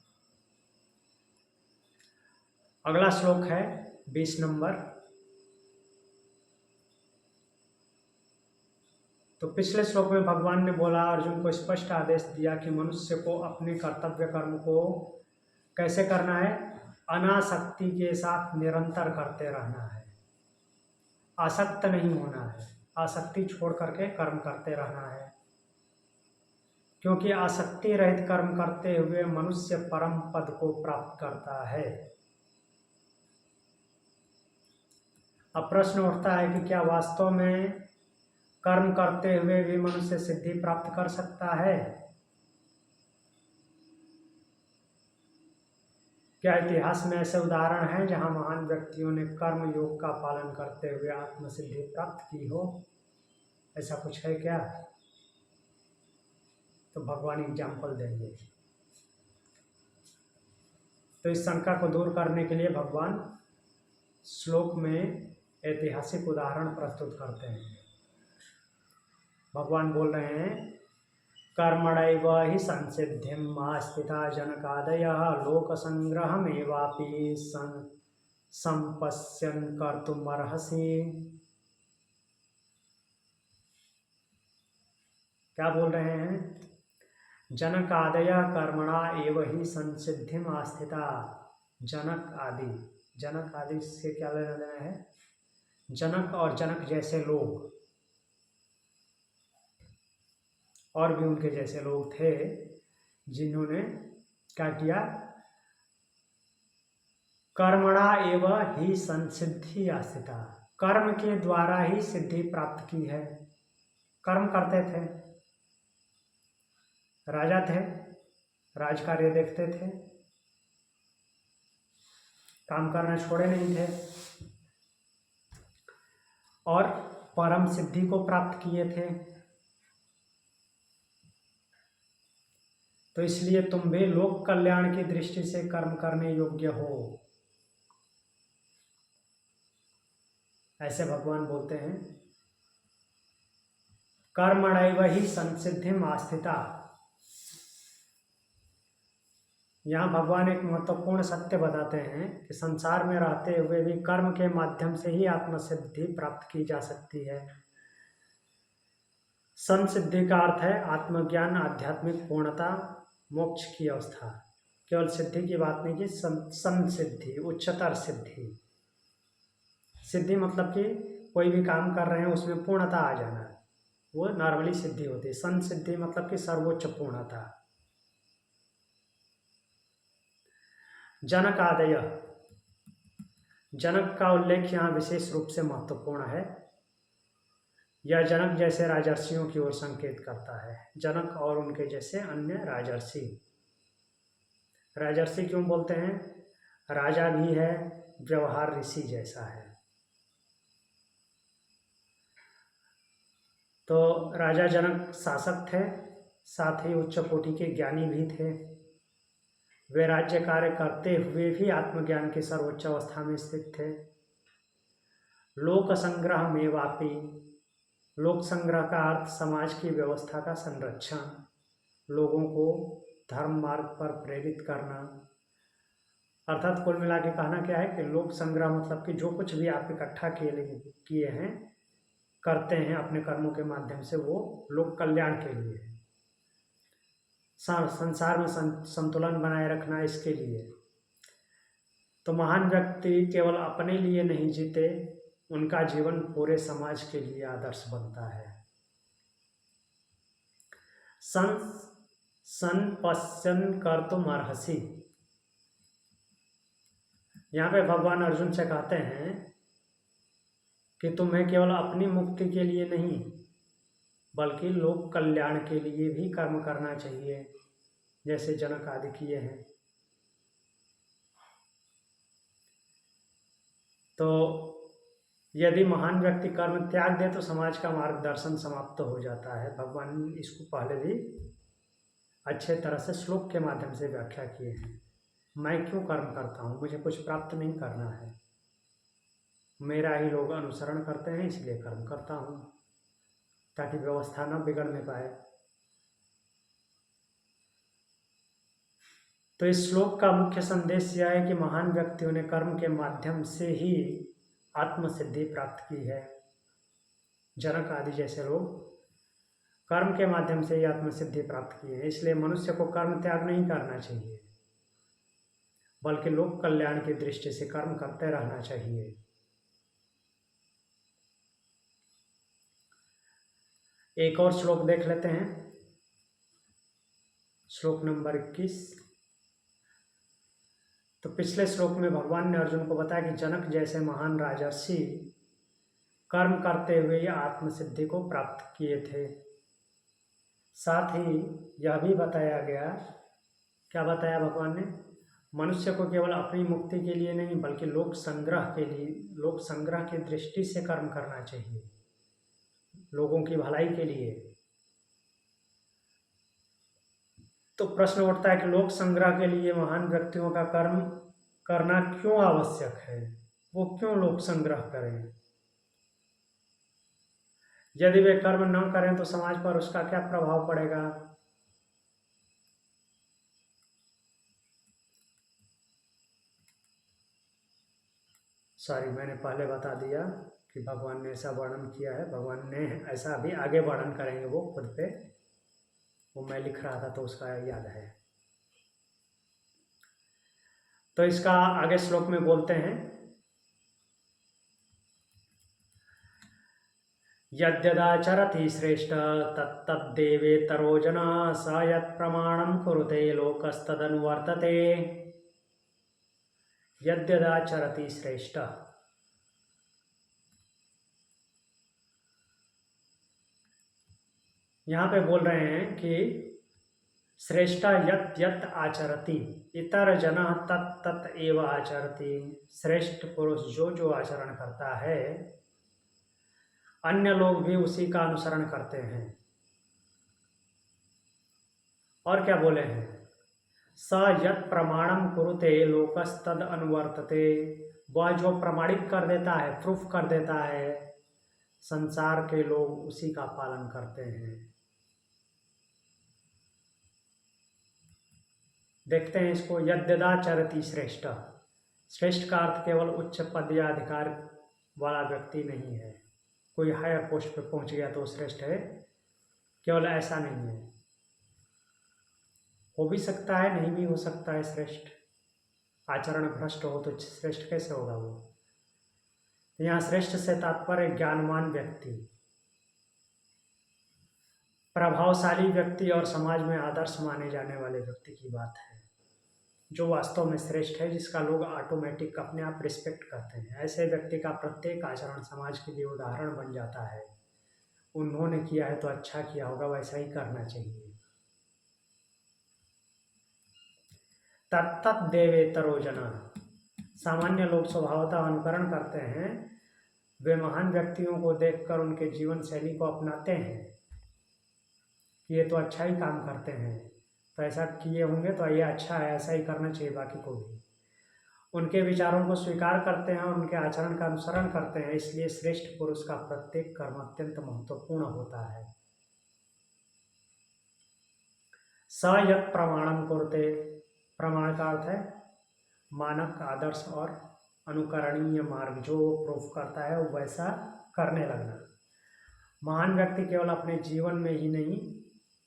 अगला श्लोक है 20 नंबर। तो पिछले श्लोक में भगवान ने बोला, अर्जुन को स्पष्ट आदेश दिया कि मनुष्य को अपने कर्तव्य कर्म को कैसे करना है, अनासक्ति के साथ निरंतर करते रहना है, आसक्त नहीं होना है, आसक्ति छोड़ करके कर्म करते रहना है। क्योंकि आसक्ति रहित कर्म करते हुए मनुष्य परम पद को प्राप्त करता है। अब प्रश्न उठता है कि क्या वास्तव में कर्म करते हुए भी मनुष्य सिद्धि प्राप्त कर सकता है? क्या इतिहास में ऐसे उदाहरण हैं जहां महान व्यक्तियों ने कर्म योग का पालन करते हुए आत्मसिद्धि प्राप्त की हो? ऐसा कुछ है क्या? तो भगवान एग्जाम्पल देंगे। तो इस शंका को दूर करने के लिए भगवान श्लोक में ऐतिहासिक उदाहरण प्रस्तुत करते हैं। भगवान बोल रहे हैं, कर्मणैव हि संसिद्धिम् आस्थिता जनकादयः लोकसंग्रहमेवापि संपश्यन् कर्तुमर्हसि। क्या बोल रहे हैं? जनकादयः कर्मणा एव हि संसिद्धिम् आस्थिता। जनक आदि से क्या लेना देना है? जनक और जनक जैसे लोग और भी उनके जैसे लोग थे जिन्होंने क्या किया, कर्मणा एव ही संसिद्धि आस्थिता, कर्म के द्वारा ही सिद्धि प्राप्त की है। कर्म करते थे, राजा थे, राज कार्य देखते थे, काम करना छोड़े नहीं थे और परम सिद्धि को प्राप्त किए थे। तो इसलिए तुम भी लोक कल्याण की दृष्टि से कर्म करने योग्य हो, ऐसे भगवान बोलते हैं। कर्मणैव हि संसिद्धिम् आस्थिता। यहाँ भगवान एक महत्वपूर्ण सत्य बताते हैं कि संसार में रहते हुए भी कर्म के माध्यम से ही आत्मसिद्धि प्राप्त की जा सकती है। संसिद्धि का अर्थ है आत्मज्ञान, आध्यात्मिक पूर्णता, मोक्ष की अवस्था। केवल सिद्धि की बात नहीं की, संसिद्धि, उच्चतर सिद्धि। सिद्धि मतलब कि कोई भी काम कर रहे हैं उसमें पूर्णता आ जाना, वो नॉर्मली सिद्धि होती है। संसिद्धि मतलब कि सर्वोच्च पूर्णता। जनक आदय, जनक का उल्लेख यहाँ विशेष रूप से महत्वपूर्ण है। यह जनक जैसे राजर्षियों की ओर संकेत करता है। जनक और उनके जैसे अन्य राजर्षि। राजर्षि क्यों बोलते हैं? राजा भी है, व्यवहार ऋषि जैसा है। तो राजा जनक शासक थे, साथ ही उच्च कोटि के ज्ञानी भी थे। वे राज्य कार्य करते हुए भी आत्मज्ञान की सर्वोच्च अवस्था में स्थित थे। लोक संग्रह में वापी, लोक संग्रह का अर्थ समाज की व्यवस्था का संरक्षण, लोगों को धर्म मार्ग पर प्रेरित करना। अर्थात कुल मिला के कहना क्या है कि लोक संग्रह मतलब कि जो कुछ भी आप इकट्ठा किए हैं, करते हैं अपने कर्मों के माध्यम से, वो लोक कल्याण के लिए है। संसार में संतुलन बनाए रखना, इसके लिए। तो महान व्यक्ति केवल अपने लिए नहीं जीते, उनका जीवन पूरे समाज के लिए आदर्श बनता है। संपश्यन कर्तुम अर्हसि, यहाँ पे भगवान अर्जुन से कहते हैं कि तुम्हें केवल अपनी मुक्ति के लिए नहीं बल्कि लोक कल्याण के लिए भी कर्म करना चाहिए, जैसे जनक आदि किए हैं। तो यदि महान व्यक्ति कर्म त्याग दे तो समाज का मार्गदर्शन समाप्त हो जाता है। भगवान ने इसको पहले भी अच्छे तरह से श्लोक के माध्यम से व्याख्या किए हैं। मैं क्यों कर्म करता हूँ? मुझे कुछ प्राप्त नहीं करना है, मेरा ही लोग अनुसरण करते हैं, इसलिए कर्म करता हूँ ताकि व्यवस्था न बिगड़ने पाए। तो इस श्लोक का मुख्य संदेश यह है कि महान व्यक्तियों ने कर्म के माध्यम से ही आत्मसिद्धि प्राप्त की है। जनक आदि जैसे लोग कर्म के माध्यम से ही आत्मसिद्धि प्राप्त की है। इसलिए मनुष्य को कर्म त्याग नहीं करना चाहिए, बल्कि लोक कल्याण की दृष्टि से कर्म करते रहना चाहिए। एक और श्लोक देख लेते हैं, श्लोक नंबर 21। तो पिछले श्लोक में भगवान ने अर्जुन को बताया कि जनक जैसे महान राजर्षि कर्म करते हुए आत्मसिद्धि को प्राप्त किए थे। साथ ही यह भी बताया गया, क्या बताया भगवान ने? मनुष्य को केवल अपनी मुक्ति के लिए नहीं बल्कि लोक संग्रह के लिए, लोक संग्रह की दृष्टि से कर्म करना चाहिए, लोगों की भलाई के लिए। तो प्रश्न उठता है कि लोक संग्रह के लिए महान व्यक्तियों का कर्म करना क्यों आवश्यक है? वो क्यों लोक संग्रह करें? यदि वे कर्म न करें तो समाज पर उसका क्या प्रभाव पड़ेगा? सॉरी, मैंने पहले बता दिया कि भगवान ने ऐसा वर्णन किया है। भगवान ने ऐसा भी आगे वर्णन करेंगे वो खुद पे, वो मैं लिख रहा था तो उसका याद है। तो इसका आगे श्लोक में बोलते हैं, यद्यदाचरति श्रेष्ठ तत्तद्देवेतरो जनः स यत्प्रमाणं कुरुते लोकस्तदनुवर्तते। यद्यदाचरति श्रेष्ठ, यहाँ पे बोल रहे हैं कि श्रेष्ठ यत यत आचरति इतर जनः तत् तत् एव आचरति। श्रेष्ठ पुरुष जो जो आचरण करता है अन्य लोग भी उसी का अनुसरण करते हैं। और क्या बोले हैं? स यत् प्रमाणम कुरुते लोकस्तद अनुवर्तते। वह जो प्रमाणित कर देता है, प्रूफ कर देता है, संसार के लोग उसी का पालन करते हैं। देखते हैं इसको, यद्यदाचरति श्रेष्ठ। श्रेष्ठ का अर्थ केवल उच्च पद या अधिकार वाला व्यक्ति नहीं है, कोई हायर पोस्ट पे पहुंच गया तो श्रेष्ठ है। केवल ऐसा नहीं है, हो भी सकता है, नहीं भी हो सकता है श्रेष्ठ। आचरण भ्रष्ट हो तो श्रेष्ठ कैसे होगा वो। यहाँ श्रेष्ठ से तात्पर्य ज्ञानवान व्यक्ति, प्रभावशाली व्यक्ति और समाज में आदर्श माने जाने वाले व्यक्ति की बात है, जो वास्तव में श्रेष्ठ है, जिसका लोग ऑटोमेटिक अपने आप रिस्पेक्ट करते हैं। ऐसे व्यक्ति का प्रत्येक आचरण समाज के लिए उदाहरण बन जाता है। उन्होंने किया है तो अच्छा किया होगा, वैसा ही करना चाहिए। तत्त देवेतरो जना, सामान्य लोग स्वभावतः अनुकरण करते हैं, वे महान व्यक्तियों को देखकर उनके जीवन शैली को अपनाते हैं कि ये तो अच्छा ही काम करते हैं, तो ऐसा किए होंगे तो ये अच्छा है, ऐसा ही करना चाहिए बाकी को भी। उनके विचारों को स्वीकार करते हैं और उनके आचरण का अनुसरण करते हैं। इसलिए श्रेष्ठ पुरुष का प्रत्येक कर्म अत्यंत महत्वपूर्ण होता है। स यत् प्रमाणम कुरुते, प्रमाण का अर्थ है मानक, आदर्श और अनुकरणीय मार्ग, जो वो प्रूफ करता है वो वैसा करने लगना। महान व्यक्ति केवल अपने जीवन में ही नहीं,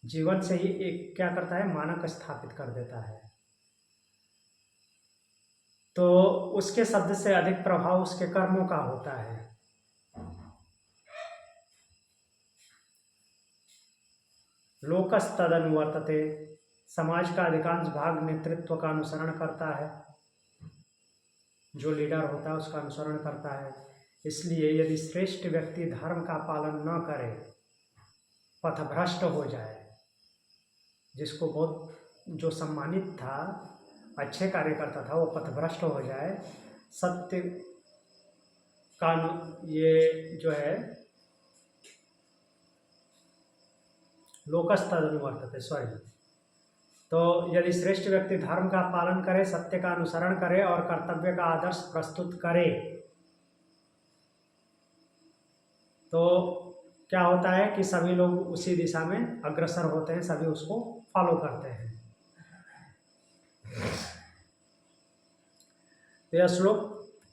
जीवन से ही एक क्या करता है, मानक स्थापित कर देता है। तो उसके शब्द से अधिक प्रभाव उसके कर्मों का होता है। लोकस्तदनुवर्तते, समाज का अधिकांश भाग नेतृत्व का अनुसरण करता है, जो लीडर होता है उसका अनुसरण करता है। इसलिए यदि श्रेष्ठ व्यक्ति धर्म का पालन न करे, पथभ्रष्ट हो जाए, जिसको बहुत जो सम्मानित था, अच्छे कार्य करता था, वो पथभ्रष्ट हो जाए, सत्य का ये जो है लोकस्तदनुवर्तते, सॉरी, तो यदि श्रेष्ठ व्यक्ति धर्म का पालन करे, सत्य का अनुसरण करे और कर्तव्य का आदर्श प्रस्तुत करे, तो क्या होता है कि सभी लोग उसी दिशा में अग्रसर होते हैं, सभी उसको फॉलो करते हैं। तो यह श्लोक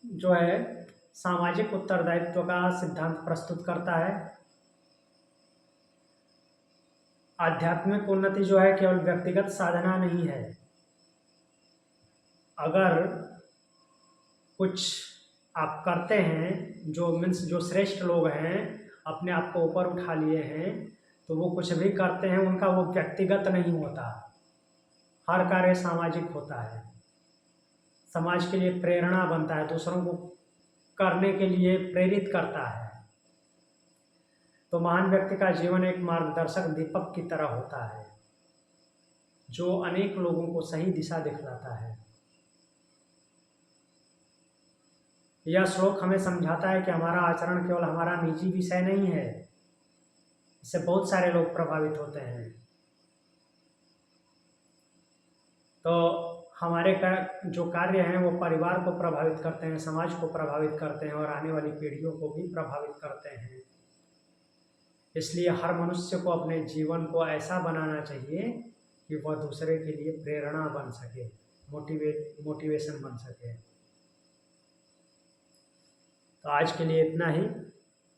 जो है सामाजिक उत्तरदायित्व का सिद्धांत प्रस्तुत करता है। आध्यात्मिक उन्नति जो है केवल व्यक्तिगत साधना नहीं है। अगर कुछ आप करते हैं, जो श्रेष्ठ लोग हैं, अपने आप को ऊपर उठा लिए हैं, तो वो कुछ भी करते हैं, उनका वो व्यक्तिगत नहीं होता, हर कार्य सामाजिक होता है, समाज के लिए प्रेरणा बनता है, दूसरों को करने के लिए प्रेरित करता है। तो महान व्यक्ति का जीवन एक मार्गदर्शक दीपक की तरह होता है, जो अनेक लोगों को सही दिशा दिखलाता है। यह श्लोक हमें समझाता है कि हमारा आचरण केवल हमारा निजी विषय नहीं है, इससे बहुत सारे लोग प्रभावित होते हैं। तो हमारे जो कार्य हैं वो परिवार को प्रभावित करते हैं, समाज को प्रभावित करते हैं और आने वाली पीढ़ियों को भी प्रभावित करते हैं। इसलिए हर मनुष्य को अपने जीवन को ऐसा बनाना चाहिए कि वह दूसरे के लिए प्रेरणा बन सके, मोटिवेशन बन सके। तो आज के लिए इतना ही।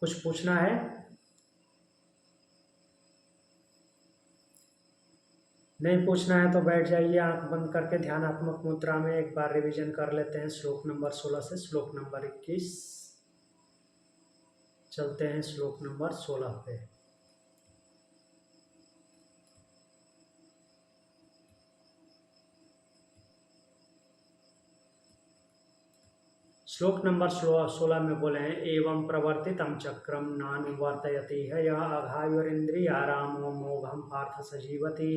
कुछ पूछना है? नहीं पूछना है तो बैठ जाइए, आंख बंद करके ध्यानात्मक मुद्रा में एक बार रिवीजन कर लेते हैं। श्लोक नंबर 16 से श्लोक नंबर 21 चलते हैं। श्लोक नंबर 16 पे श्लोक नंबर 16 में बोले हैं, एवं प्रवर्तितम चक्रम नानुवर्तयति है यह अघायुरिंद्रियारामो मोघम पार्थ सजीवति।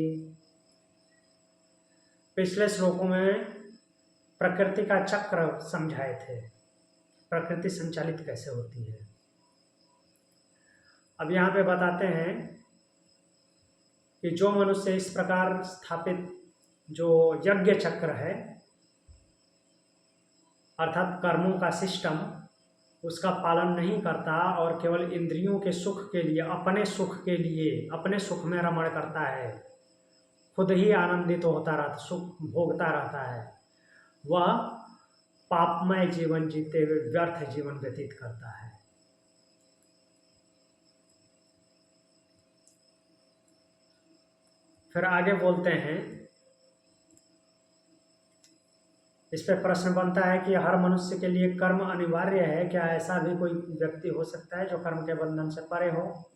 पिछले श्लोकों में प्रकृति का चक्र समझाए थे, प्रकृति संचालित कैसे होती है। अब यहाँ पे बताते हैं कि जो मनुष्य इस प्रकार स्थापित जो यज्ञ चक्र है, अर्थात कर्मों का सिस्टम, उसका पालन नहीं करता और केवल इंद्रियों के सुख के लिए, अपने सुख के लिए, अपने सुख में रमण करता है, खुद ही आनंदित होता रहता, सुख भोगता रहता है, वह पापमय जीवन जीते हुए व्यर्थ जीवन व्यतीत करता है। फिर आगे बोलते हैं, इस पे प्रश्न बनता है कि हर मनुष्य के लिए कर्म अनिवार्य है क्या? ऐसा भी कोई व्यक्ति हो सकता है जो कर्म के बंधन से परे हो?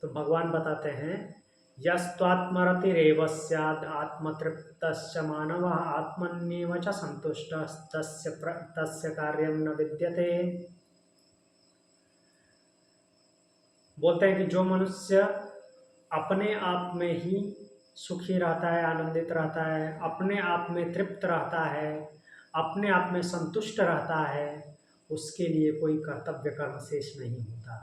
तो भगवान बताते हैं, यस्त्वात्मरतिरेव स्यात् आत्मतृप्तश्च मानवः आत्मन्येव च संतुष्टः तस्य कार्यं न विद्यते। बोलते हैं कि जो मनुष्य अपने आप में ही सुखी रहता है, आनंदित रहता है, अपने आप में तृप्त रहता है, अपने आप में संतुष्ट रहता है, उसके लिए कोई कर्तव्य कर्म शेष नहीं होता।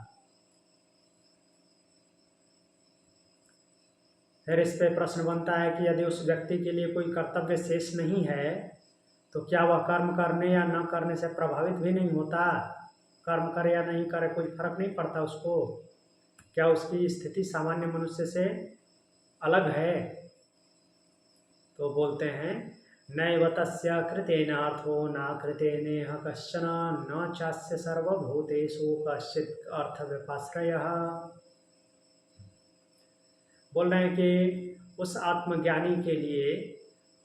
फिर इस पे प्रश्न बनता है कि यदि उस व्यक्ति के लिए कोई कर्तव्य शेष नहीं है तो क्या वह कर्म करने या न करने से प्रभावित भी नहीं होता? कर्म करे या नहीं करे कोई फर्क नहीं पड़ता उसको? क्या उसकी स्थिति सामान्य मनुष्य से अलग है? तो बोलते हैं, नैव तस्य कृतेनार्थो न कृतेनेह कश्चन न चास्य सर्वभूतेषु कश्चित् अर्थव्यपाश्रयः। बोल रहे हैं कि उस आत्मज्ञानी के लिए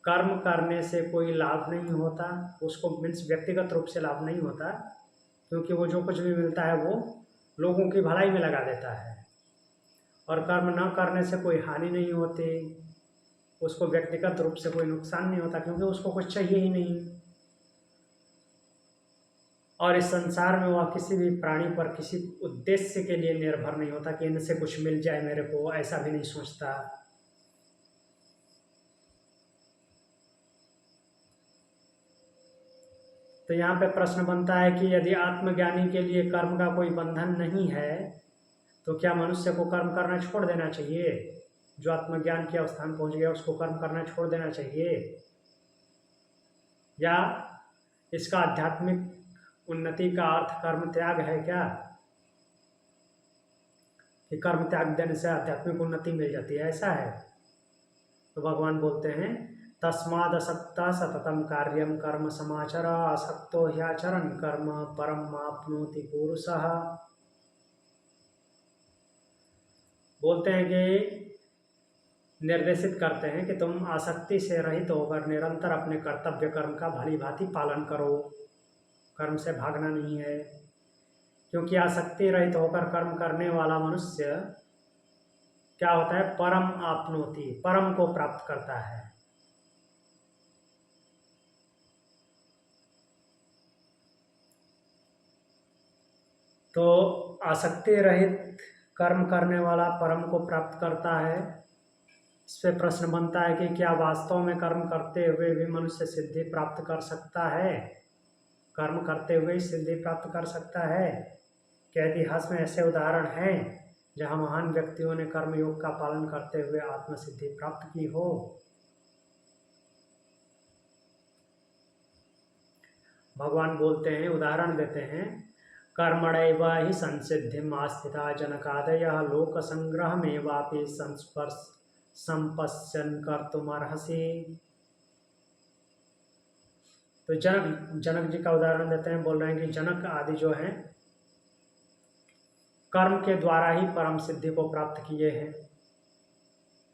कर्म करने से कोई लाभ नहीं होता, उसको मीन्स व्यक्तिगत रूप से लाभ नहीं होता, क्योंकि वो जो कुछ भी मिलता है वो लोगों की भलाई में लगा देता है। और कर्म न करने से कोई हानि नहीं होती, उसको व्यक्तिगत रूप से कोई नुकसान नहीं होता, क्योंकि उसको कुछ चाहिए ही नहीं। और इस संसार में वह किसी भी प्राणी पर किसी उद्देश्य के लिए निर्भर नहीं होता कि इनसे कुछ मिल जाए मेरे को, ऐसा भी नहीं सोचता। तो यहाँ पे प्रश्न बनता है कि यदि आत्मज्ञानी के लिए कर्म का कोई बंधन नहीं है तो क्या मनुष्य को कर्म करना छोड़ देना चाहिए? जो आत्मज्ञान के अवस्थान पहुंच गया उसको कर्म करना छोड़ देना चाहिए, या इसका आध्यात्मिक उन्नति का अर्थ कर्म त्याग है क्या? कि कर्म त्याग देने से आध्यात्मिक उन्नति मिल जाती है, ऐसा है? तो भगवान बोलते हैं, तस्मादसक्ता सततम कार्यम कर्म समाचर असक्तो ह्याचरन् कर्म परम आप्नोति पुरुषः। बोलते हैं कि निर्देशित करते हैं कि तुम आसक्ति से रहित होकर निरंतर अपने कर्तव्य कर्म का भली भांति पालन करो, कर्म से भागना नहीं है, क्योंकि आसक्ति रहित होकर कर्म करने वाला मनुष्य क्या होता है? परम आपनोति, परम को प्राप्त करता है। तो आसक्ति रहित कर्म करने वाला परम को प्राप्त करता है। इस पे प्रश्न बनता है कि क्या वास्तव में कर्म करते हुए भी मनुष्य सिद्धि प्राप्त कर सकता है? कर्म करते हुए ही सिद्धि प्राप्त कर सकता है क्या? इतिहास में ऐसे उदाहरण हैं जहाँ महान व्यक्तियों ने कर्मयोग का पालन करते हुए आत्मसिद्धि प्राप्त की हो। भगवान बोलते हैं, उदाहरण देते हैं, कर्मणैव हि संसिद्धिम् आस्थिता जनकादयः लोकसंग्रहमेवापि संस्पर्श संपश्यन् कर्तुमर्हसि। तो जनक जी का उदाहरण देते हैं, बोल रहे हैं कि जनक आदि जो हैं कर्म के द्वारा ही परम सिद्धि को प्राप्त किए हैं।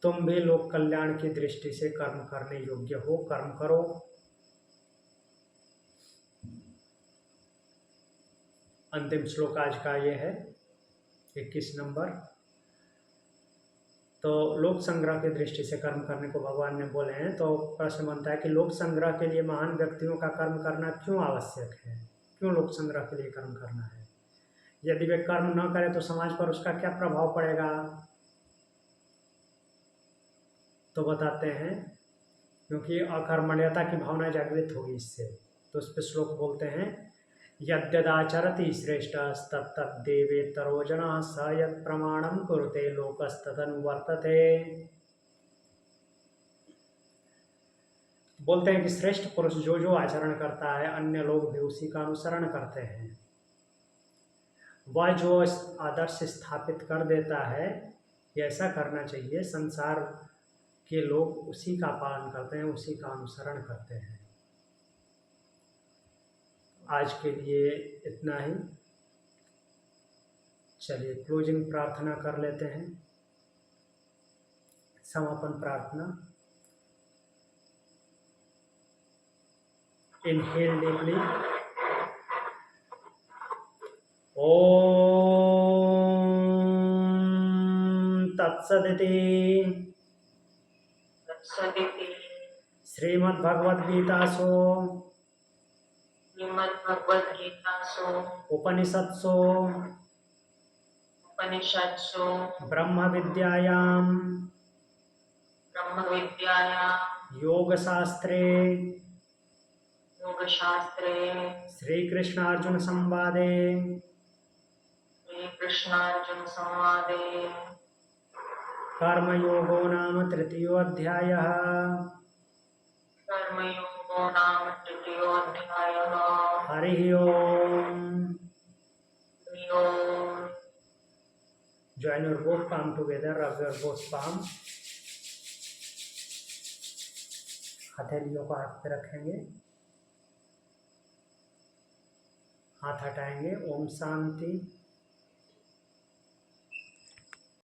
तुम भी लोक कल्याण की दृष्टि से कर्म करने योग्य हो, कर्म करो। अंतिम श्लोक आज का ये है 21 नंबर। तो लोक संग्रह की दृष्टि से कर्म करने को भगवान ने बोले हैं। तो प्रश्न बनता है कि लोक संग्रह के लिए महान व्यक्तियों का कर्म करना क्यों आवश्यक है? क्यों लोक संग्रह के लिए कर्म करना है? यदि वे कर्म न करें तो समाज पर उसका क्या प्रभाव पड़ेगा? तो बताते हैं, क्योंकि अकर्मण्यता की भावना जागृत होगी इससे। तो उस पर श्लोक बोलते हैं, यद्यदाचरति श्रेष्ठस्तत्तद्देवेतरो जनः स यत्प्रमाणं कुरुते लोकस्तदनुवर्तते। बोलते हैं कि श्रेष्ठ पुरुष जो जो आचरण करता है अन्य लोग भी उसी का अनुसरण करते हैं। वह जो आदर्श स्थापित कर देता है कि ऐसा करना चाहिए, संसार के लोग उसी का पालन करते हैं, उसी का अनुसरण करते हैं। आज के लिए इतना ही। चलिए क्लोजिंग प्रार्थना कर लेते हैं। समापन प्रार्थना। Inhale deeply. ओम तत्सदिति तत्सदिति श्रीमद्भगवद्गीतासु श्रीमद्भगवद्गीतासु उपनिषत्सु उपनिषत्सु ब्रह्मविद्यायां ब्रह्मविद्यायां योगशास्त्रे योगशास्त्रे श्रीकृष्णार्जुन संवादे श्रीकृष्णार्जुन संवादे कर्मयोगो नाम तृतीयोऽध्यायः। कर्मयोगो नाम तृतीयोऽध्यायः। हरिः ओम। हरि ओम। Join your both palm together, rub your both palm। हथेलियों को हाथ पे रखेंगे, हाथ हटाएंगे। ओम शांति।